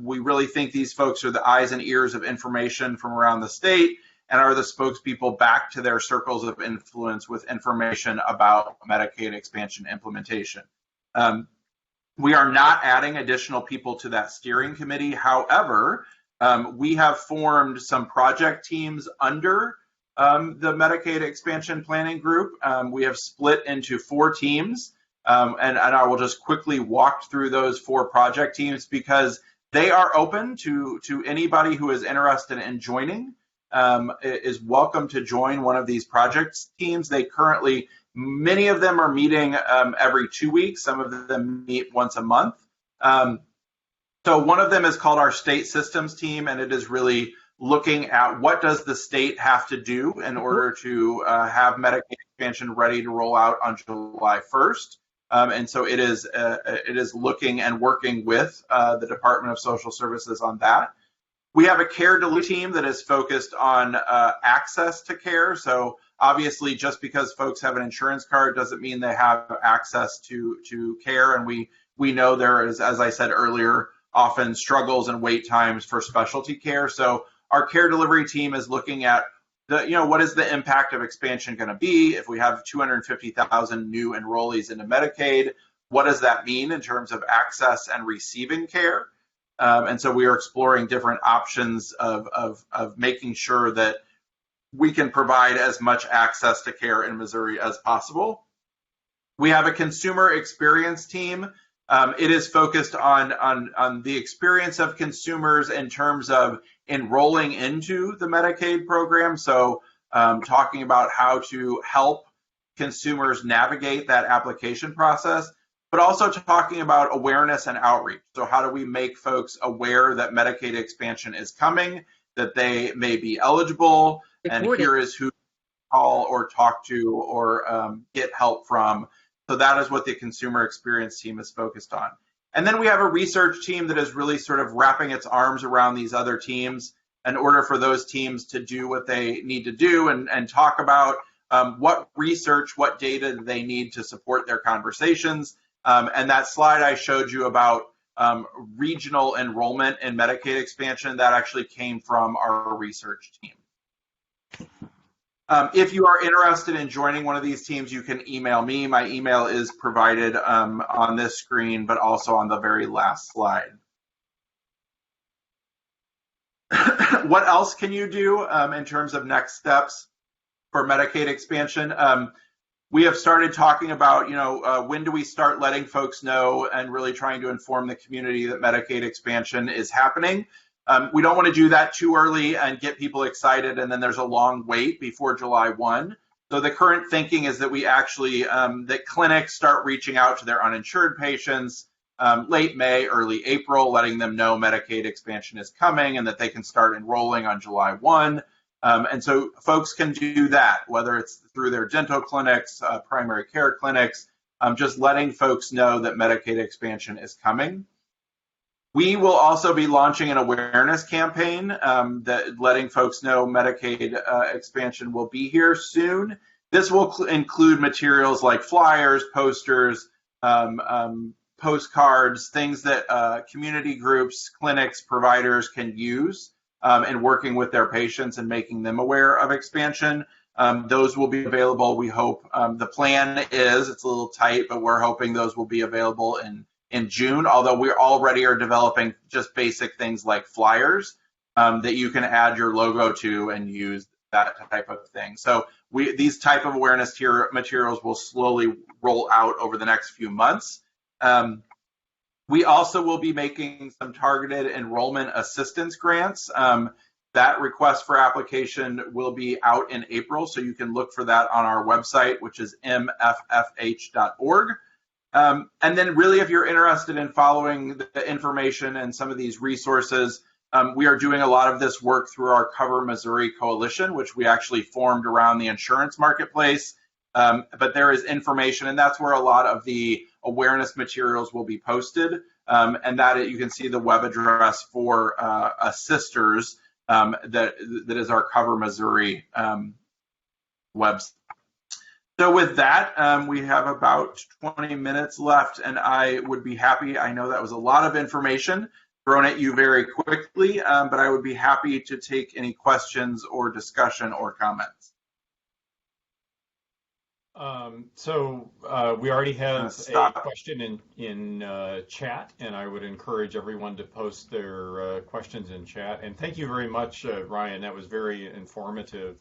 We really think these folks are the eyes and ears of information from around the state and are the spokespeople back to their circles of influence with information about Medicaid expansion implementation. We are not adding additional people to that steering committee. However, we have formed some project teams under the Medicaid expansion planning group. We have split into 4 teams, and I will just quickly walk through those 4 project teams because they are open to anybody who is interested in joining. Is welcome to join one of these project teams. Many of them are meeting every 2 weeks. Some of them meet once a month. So one of them is called our state systems team, and it is really looking at what does the state have to do in order to have Medicaid expansion ready to roll out on July 1st. And so it is looking and working with the Department of Social Services on that. We have a care delivery team that is focused on access to care. So obviously, just because folks have an insurance card doesn't mean they have access to care. And we know there is, as I said earlier, often struggles and wait times for specialty care. So our care delivery team is looking at what is the impact of expansion going to be if we have 250,000 new enrollees into Medicaid? What does that mean in terms of access and receiving care? And so we are exploring different options of making sure that we can provide as much access to care in Missouri as possible. We have a consumer experience team. It is focused on the experience of consumers in terms of enrolling into the Medicaid program. So talking about how to help consumers navigate that application process, but also talking about awareness and outreach. So how do we make folks aware that Medicaid expansion is coming, that they may be eligible, and here is who to call or talk to or get help from. So that is what the consumer experience team is focused on. And then we have a research team that is really sort of wrapping its arms around these other teams in order for those teams to do what they need to do and talk about what research, what data do they need to support their conversations. And that slide I showed you about regional enrollment in Medicaid expansion, that actually came from our research team. If you are interested in joining one of these teams, you can email me. My email is provided on this screen, but also on the very last slide. What else can you do in terms of next steps for Medicaid expansion? We have started talking about, when do we start letting folks know and really trying to inform the community that Medicaid expansion is happening. We don't want to do that too early and get people excited, and then there's a long wait before July 1. So the current thinking is that we actually, that clinics start reaching out to their uninsured patients late May, early April, letting them know Medicaid expansion is coming and that they can start enrolling on July 1. And so folks can do that, whether it's through their dental clinics, primary care clinics, just letting folks know that Medicaid expansion is coming. We will also be launching an awareness campaign that letting folks know Medicaid expansion will be here soon. This will include materials like flyers, posters, postcards, things that community groups, clinics, providers can use in working with their patients and making them aware of expansion. Those will be available, we hope. The plan is, it's a little tight, but we're hoping those will be available in June, although we already are developing just basic things like flyers that you can add your logo to and use that type of thing. So these type of awareness materials will slowly roll out over the next few months. We also will be making some targeted enrollment assistance grants. That request for application will be out in April, so you can look for that on our website, which is mffh.org. And then really, if you're interested in following the information and some of these resources, we are doing a lot of this work through our Cover Missouri Coalition, which we actually formed around the insurance marketplace. But there is information, and that's where a lot of the awareness materials will be posted. And that you can see the web address for Assisters, that is our Cover Missouri website. So with that, we have about 20 minutes left, and I would be happy, I know that was a lot of information thrown at you very quickly, but I would be happy to take any questions or discussion or comments. We already have a question in chat, and I would encourage everyone to post their questions in chat. And thank you very much, Ryan. That was very informative.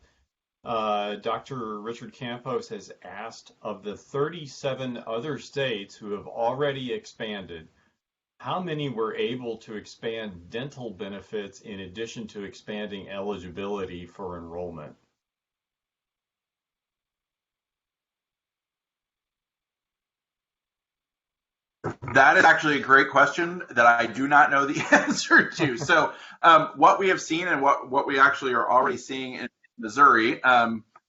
Dr. Richard Campos has asked, of the 37 other states who have already expanded, how many were able to expand dental benefits in addition to expanding eligibility for enrollment? That is actually a great question that I do not know the answer to. So what we have seen and what we actually are already seeing in Missouri,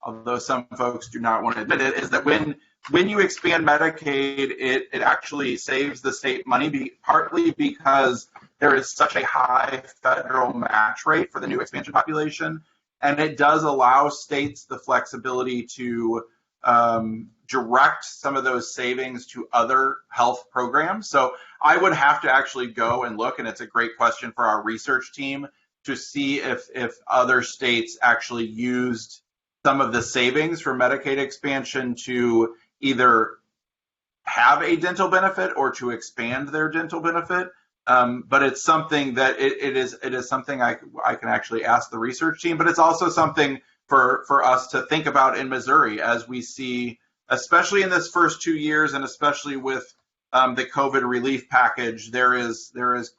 although some folks do not want to admit it, is that when you expand Medicaid, it actually saves the state money, partly because there is such a high federal match rate for the new expansion population, and it does allow states the flexibility to direct some of those savings to other health programs. So I would have to actually go and look, and it's a great question for our research team, to see if other states actually used some of the savings for Medicaid expansion to either have a dental benefit or to expand their dental benefit. But it's something that it is something I can actually ask the research team, but it's also something for us to think about in Missouri as we see, especially in this first 2 years, and especially with the COVID relief package, there is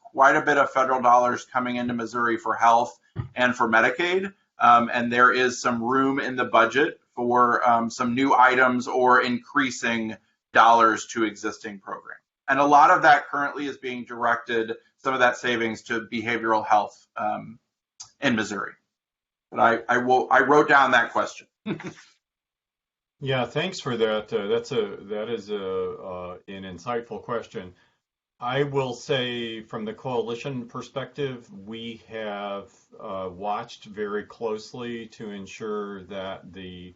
quite a bit of federal dollars coming into Missouri for health and for Medicaid, and there is some room in the budget for some new items or increasing dollars to existing programs. And a lot of that currently is being directed, some of that savings, to behavioral health in Missouri. But I wrote down that question. Yeah, thanks for that. That is an insightful question. I will say, from the coalition perspective, we have watched very closely to ensure that the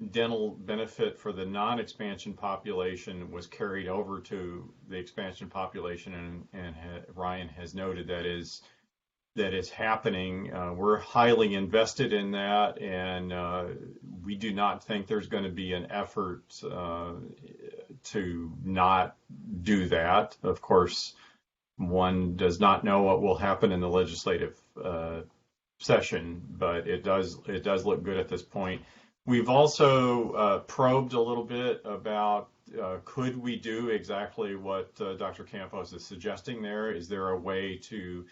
dental benefit for the non-expansion population was carried over to the expansion population, and Ryan has noted that is happening. We're highly invested in that, and we do not think there's going to be an effort to not do that. Of course, one does not know what will happen in the legislative session, but it does look good at this point. We've also probed a little bit about could we do exactly what Dr. Campos is suggesting there? Is there a way to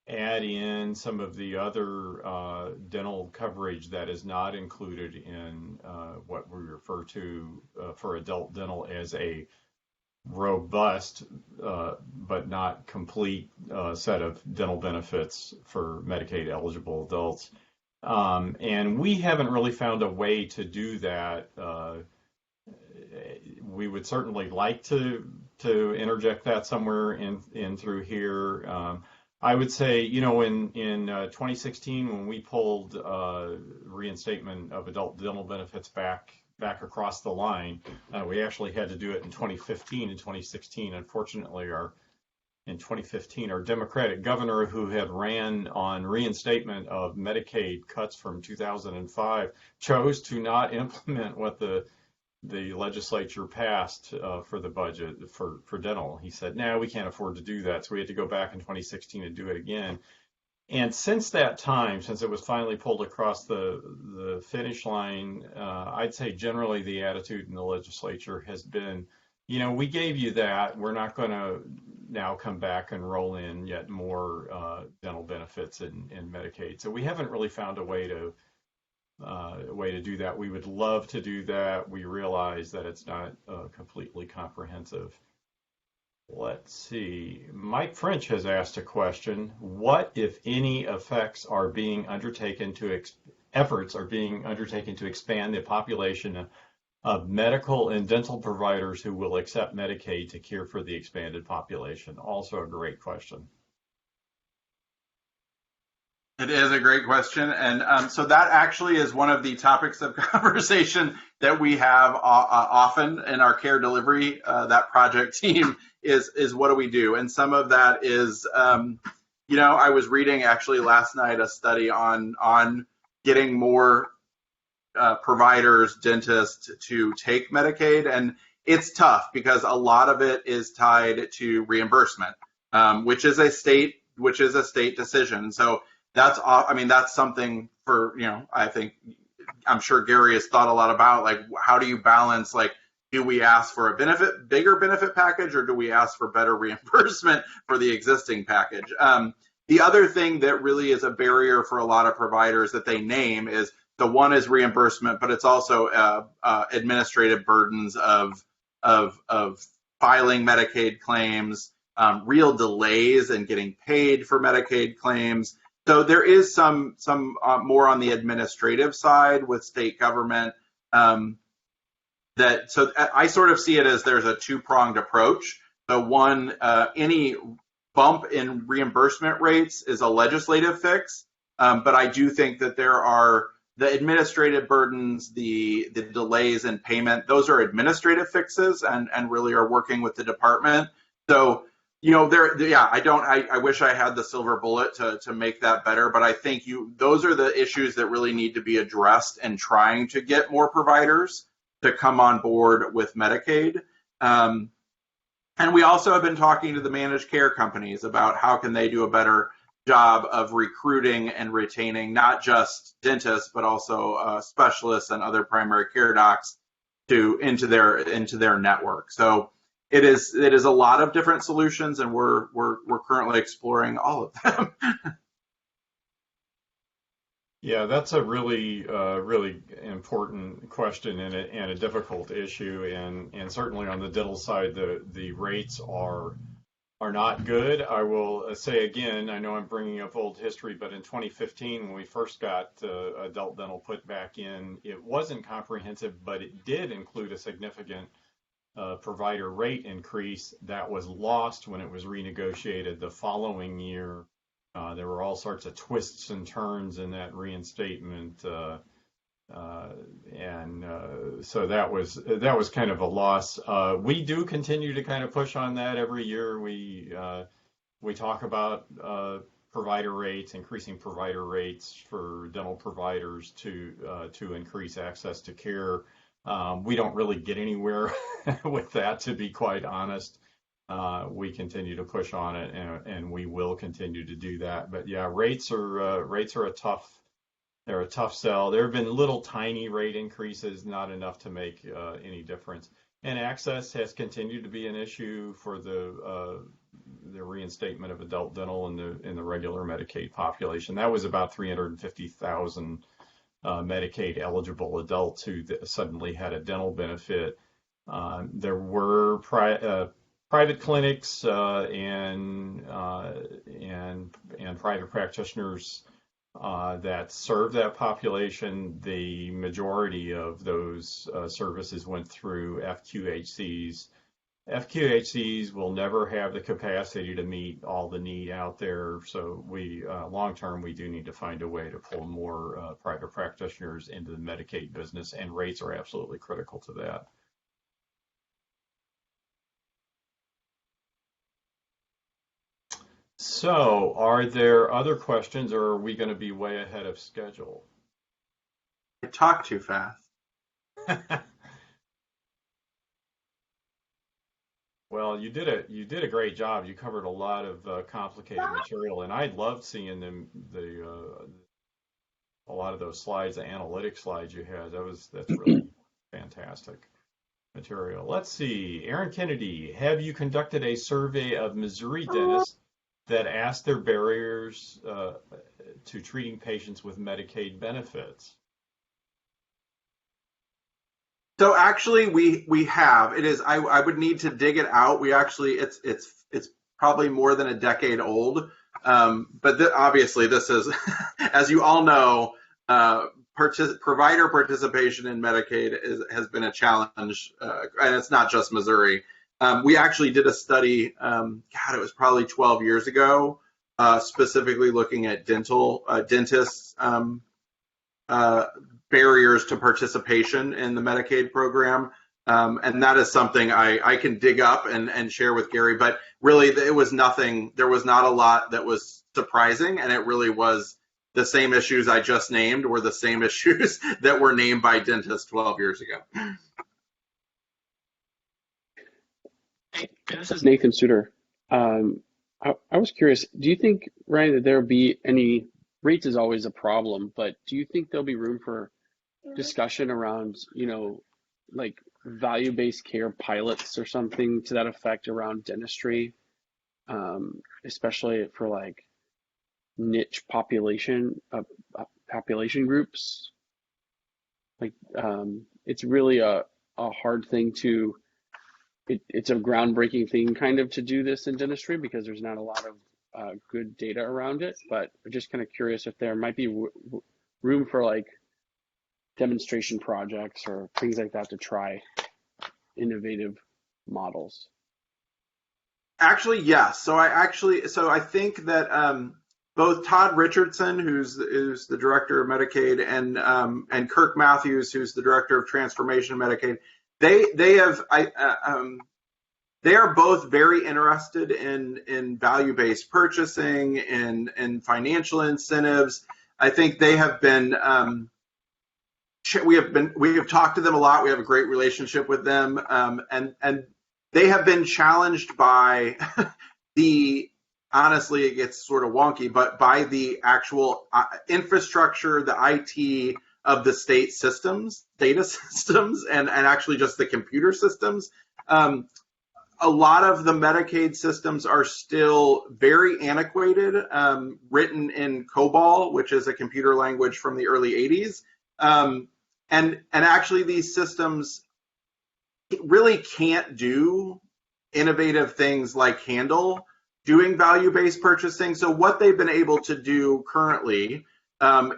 add in some of the other dental coverage that is not included in what we refer to for adult dental as a robust but not complete set of dental benefits for Medicaid eligible adults? And we haven't really found a way to do that. We would certainly like to interject that somewhere in through here. I would say, in 2016, when we pulled reinstatement of adult dental benefits back across the line, we actually had to do it in 2015 and 2016. Unfortunately, in 2015, our Democratic governor, who had ran on reinstatement of Medicaid cuts from 2005, chose to not implement what the legislature passed for the budget for dental. He said, no, we can't afford to do that. So we had to go back in 2016 and do it again. And since that time, since it was finally pulled across the finish line, I'd say generally the attitude in the legislature has been, we gave you that. We're not going to now come back and roll in yet more dental benefits in Medicaid. So we haven't really found a way to do that. We would love to do that. We realize that it's not completely comprehensive. Let's see. Mike French has asked a question. What, if any, efforts are being undertaken to expand the population of medical and dental providers who will accept Medicaid to care for the expanded population? Also a great question. It is a great question. And so that actually is one of the topics of conversation that we have often in our care delivery, that project team is what do we do? And some of that is, I was reading actually last night a study on getting more providers, dentists to take Medicaid. And it's tough because a lot of it is tied to reimbursement, which is a state decision. So that's something for, I'm sure Gary has thought a lot about, like, how do you balance, like, do we ask for a bigger benefit package, or do we ask for better reimbursement for the existing package? The other thing that really is a barrier for a lot of providers that they name is, the one is reimbursement, but it's also administrative burdens of filing Medicaid claims, real delays in getting paid for Medicaid claims. So there is some more on the administrative side with state government. So I sort of see it as there's a two-pronged approach. So one, any bump in reimbursement rates is a legislative fix, but I do think that there are the administrative burdens, the delays in payment, those are administrative fixes and really are working with the department. So, I wish I had the silver bullet to make that better, but I think those are the issues that really need to be addressed in trying to get more providers to come on board with Medicaid. And we also have been talking to the managed care companies about how can they do a better job of recruiting and retaining not just dentists, but also specialists and other primary care docs into their network. So it is a lot of different solutions, and we're currently exploring all of them. Yeah, that's a really important question and a difficult issue, and certainly on the dental side, the rates are not good. I will say again, I know I'm bringing up old history, but in 2015, when we first got adult dental put back in, it wasn't comprehensive, but it did include a significant provider rate increase that was lost when it was renegotiated the following year. There were all sorts of twists and turns in that reinstatement, and and so that was kind of a loss. We do continue to kind of push on that every year. We talk about provider rates, increasing provider rates for dental providers to increase access to care. We don't really get anywhere with that, to be quite honest. We continue to push on it, and we will continue to do that. But yeah, rates are a tough sell. There have been little tiny rate increases, not enough to make any difference. And access has continued to be an issue for the reinstatement of adult dental in the regular Medicaid population. That was about 350,000 Medicaid eligible adults who suddenly had a dental benefit. There were private clinics and private practitioners that serve that population. The majority of those services went through FQHCs. FQHCs will never have the capacity to meet all the need out there. So long term, we do need to find a way to pull more private practitioners into the Medicaid business, and rates are absolutely critical to that. So, are there other questions, or are we going to be way ahead of schedule? I talk too fast. Well, you did a great job. You covered a lot of complicated material, and I loved seeing a lot of those slides, the analytic slides you had. That's really fantastic material. Let's see, Aaron Kennedy, have you conducted a survey of Missouri dentists that asked their barriers to treating patients with Medicaid benefits? So actually, we have. It is. I would need to dig it out. We actually, it's probably more than a decade old. But obviously, this is, as you all know, provider participation in Medicaid has been a challenge, and it's not just Missouri. We actually did a study. It was probably 12 years ago, specifically looking at dentists. Barriers to participation in the Medicaid program. And that is something I can dig up and share with Gary, but really it was nothing, there was not a lot that was surprising, and it really was the same issues I just named were the same issues that were named by dentists 12 years ago. Hey, this is Nathan Suter. I was curious, do you think, Ryan, that there'll be any, rates is always a problem, but do you think there'll be room for discussion around, like value-based care pilots or something to that effect around dentistry, especially for like niche population groups? Like it's really a hard thing to, it's a groundbreaking thing kind of to do this in dentistry because there's not a lot of good data around it, but I'm just kind of curious if there might be room for like demonstration projects or things like that to try innovative models. Actually, yes. So I think that both Todd Richardson, who's the director of Medicaid, and Kirk Matthews, who's the director of Transformation Medicaid, they are both very interested in value-based purchasing and financial incentives. I think they have been. We have talked to them a lot. We have a great relationship with them, and they have been challenged by honestly, it gets sort of wonky, but by the actual infrastructure, the IT of the state systems, data systems, and actually just the computer systems. A lot of the Medicaid systems are still very antiquated, written in COBOL, which is a computer language from the early 80s. And actually these systems really can't do innovative things like handle doing value-based purchasing. So what they've been able to do currently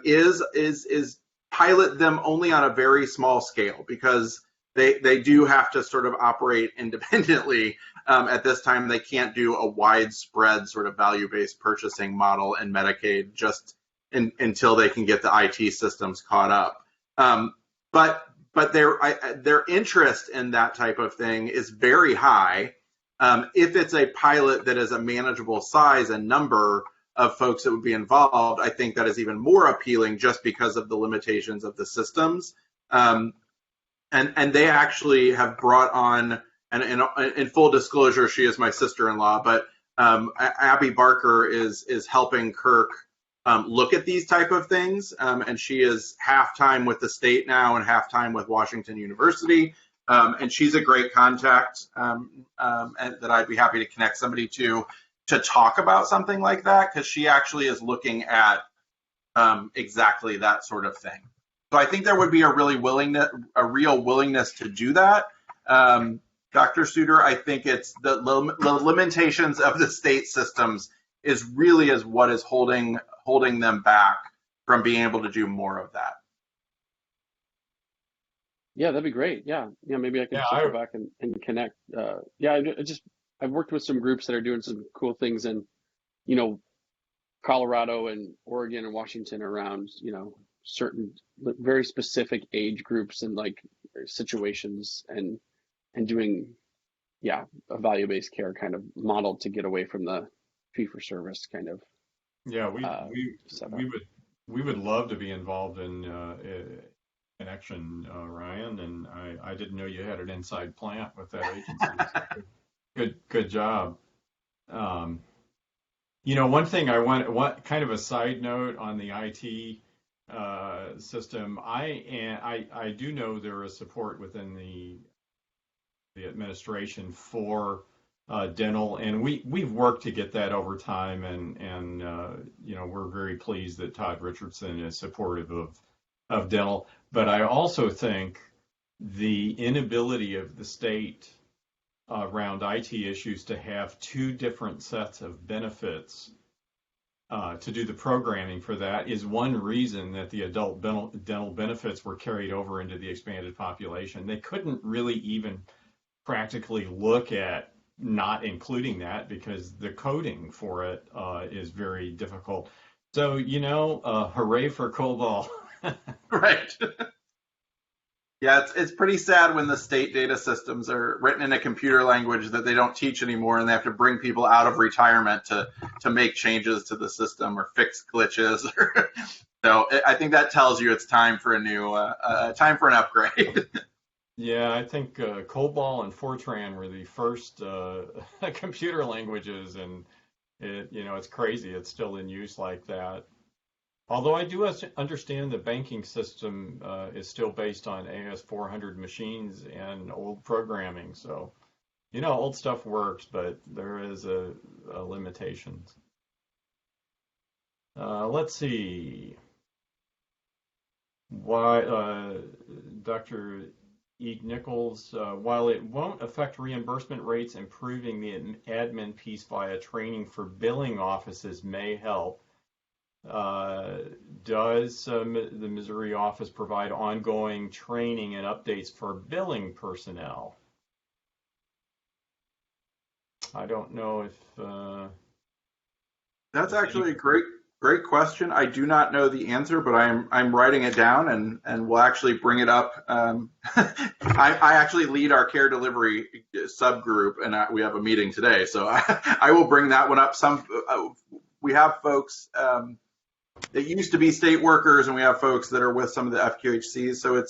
is pilot them only on a very small scale because they do have to sort of operate independently. At this time, they can't do a widespread sort of value-based purchasing model in Medicaid just until they can get the IT systems caught up. But but their interest in that type of thing is very high. If it's a pilot that is a manageable size and number of folks that would be involved, I think that is even more appealing just because of the limitations of the systems. And they actually have brought on, and in full disclosure, she is my sister-in-law, but Abby Barker is helping Kirk look at these type of things, and she is half-time with the state now and half-time with Washington University, and she's a great contact, and that I'd be happy to connect somebody to talk about something like that, because she actually is looking at exactly that sort of thing. So I think there would be a real willingness to do that. Dr. Suter, I think it's the limitations of the state systems is what is holding them back from being able to do more of that. Yeah, that'd be great. Yeah, maybe I can circle back and connect. I've worked with some groups that are doing some cool things in, Colorado and Oregon and Washington around, certain very specific age groups and like situations and doing, a value-based care kind of model to get away from the fee-for-service kind of. Yeah, we would love to be involved in Action, Ryan, and I didn't know you had an inside plant with that agency. So good job. One thing what kind of a side note on the IT system, I do know there is support within the administration for dental, and we've worked to get that over time, and we're very pleased that Todd Richardson is supportive of dental. But I also think the inability of the state around IT issues to have two different sets of benefits to do the programming for that is one reason that the adult dental benefits were carried over into the expanded population. They couldn't really even practically look at not including that because the coding for it is very difficult. So, hooray for COBOL. Right. Yeah, it's pretty sad when the state data systems are written in a computer language that they don't teach anymore, and they have to bring people out of retirement to make changes to the system or fix glitches. So I think that tells you it's time for time for an upgrade. Yeah, I think COBOL and Fortran were the first computer languages, and it's crazy. It's still in use like that. Although I do understand the banking system is still based on AS400 machines and old programming. So, old stuff works, but there is a limitations. Let's see. Why, Dr. E. Nichols, while it won't affect reimbursement rates, improving the admin piece via training for billing offices may help. Does the Missouri office provide ongoing training and updates for billing personnel? I don't know if That's actually a great question. I do not know the answer, but I'm writing it down and we'll actually bring it up. I actually lead our care delivery subgroup, and we have a meeting today, so I will bring that one up. We have folks that used to be state workers, and we have folks that are with some of the FQHCs. So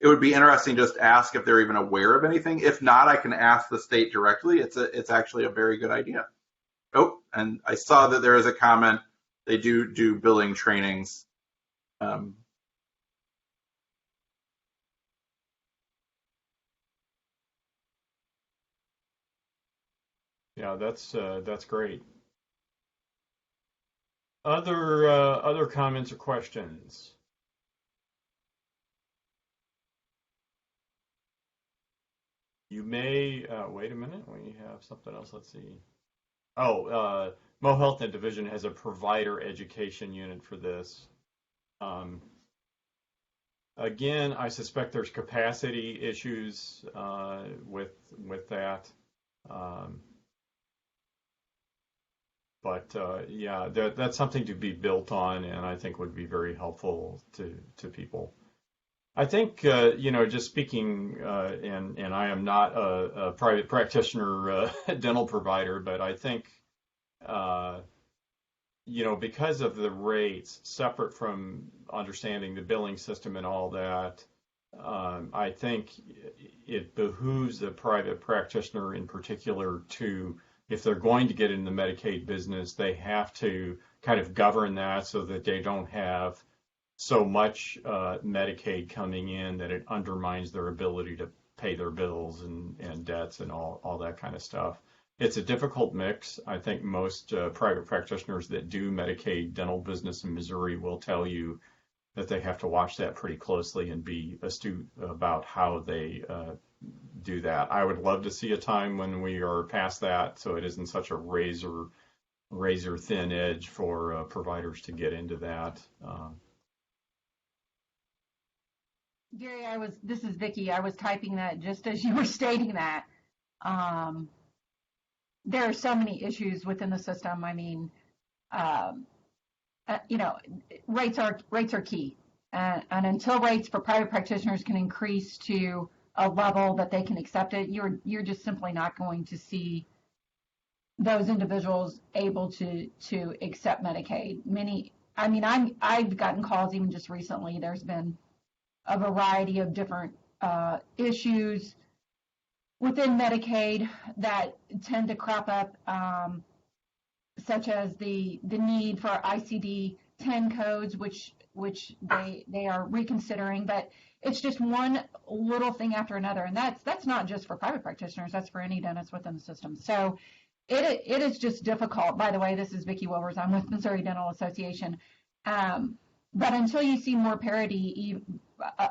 it would be interesting just to ask if they're even aware of anything. If not, I can ask the state directly. It's actually a very good idea. Oh, and I saw that there is a comment. They do billing trainings. Yeah, that's great. Other comments or questions? You may wait a minute. We have something else. Let's see. Oh, Mo Health Net Division has a provider education unit for this. Again, I suspect there's capacity issues with that. But yeah, that's something to be built on, and I think would be very helpful to people. I think, just speaking, and I am not a private practitioner dental provider, but I think, uh, because of the rates, separate from understanding the billing system and all that, I think it behooves the private practitioner in particular to, if they're going to get in the Medicaid business, they have to kind of govern that so that they don't have so much Medicaid coming in that it undermines their ability to pay their bills and debts and all that kind of stuff. It's a difficult mix. I think most private practitioners that do Medicaid dental business in Missouri will tell you that they have to watch that pretty closely and be astute about how they do that. I would love to see a time when we are past that, so it isn't such a razor thin edge for providers to get into that. Gary, this is Vicky. I was typing that just as you were stating that. Um, there are so many issues within the system. I mean, um, you know, rates are key, and until rates for private practitioners can increase to a level that they can accept it, you're just simply not going to see those individuals able to accept Medicaid. I mean, I've gotten calls even just recently. There's been a variety of different issues within Medicaid that tend to crop up, such as the need for ICD-10 codes, which they are reconsidering. But it's just one little thing after another, and that's not just for private practitioners. That's for any dentist within the system. So it is just difficult. By the way, this is Vicki Wilbers. I'm with Missouri Dental Association. But until you see more parity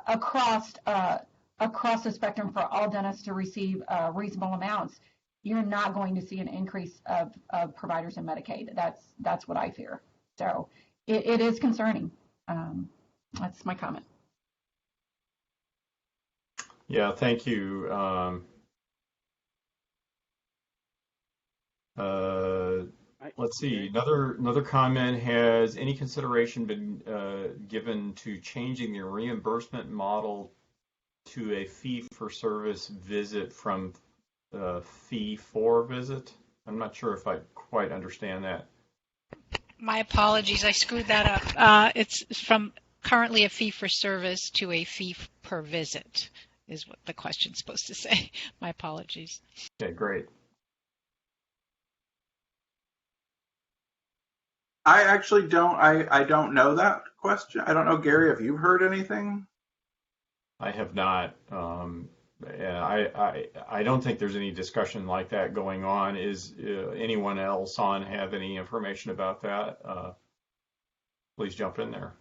across the spectrum for all dentists to receive reasonable amounts, you're not going to see an increase of providers in Medicaid. That's what I fear. So it is concerning. That's my comment. Yeah, thank you. Let's see. Another comment: has any consideration been given to changing the reimbursement model to a fee-for-service visit from fee-for visit? I'm not sure if I quite understand that. My apologies, I screwed that up. It's from currently a fee-for-service to a fee per visit is what the question's supposed to say. My apologies. Okay, great. I actually don't. I don't know that question. I don't know, Gary, if you've heard anything. I have not. I don't think there's any discussion like that going on. Is anyone else on have any information about that? Please jump in there.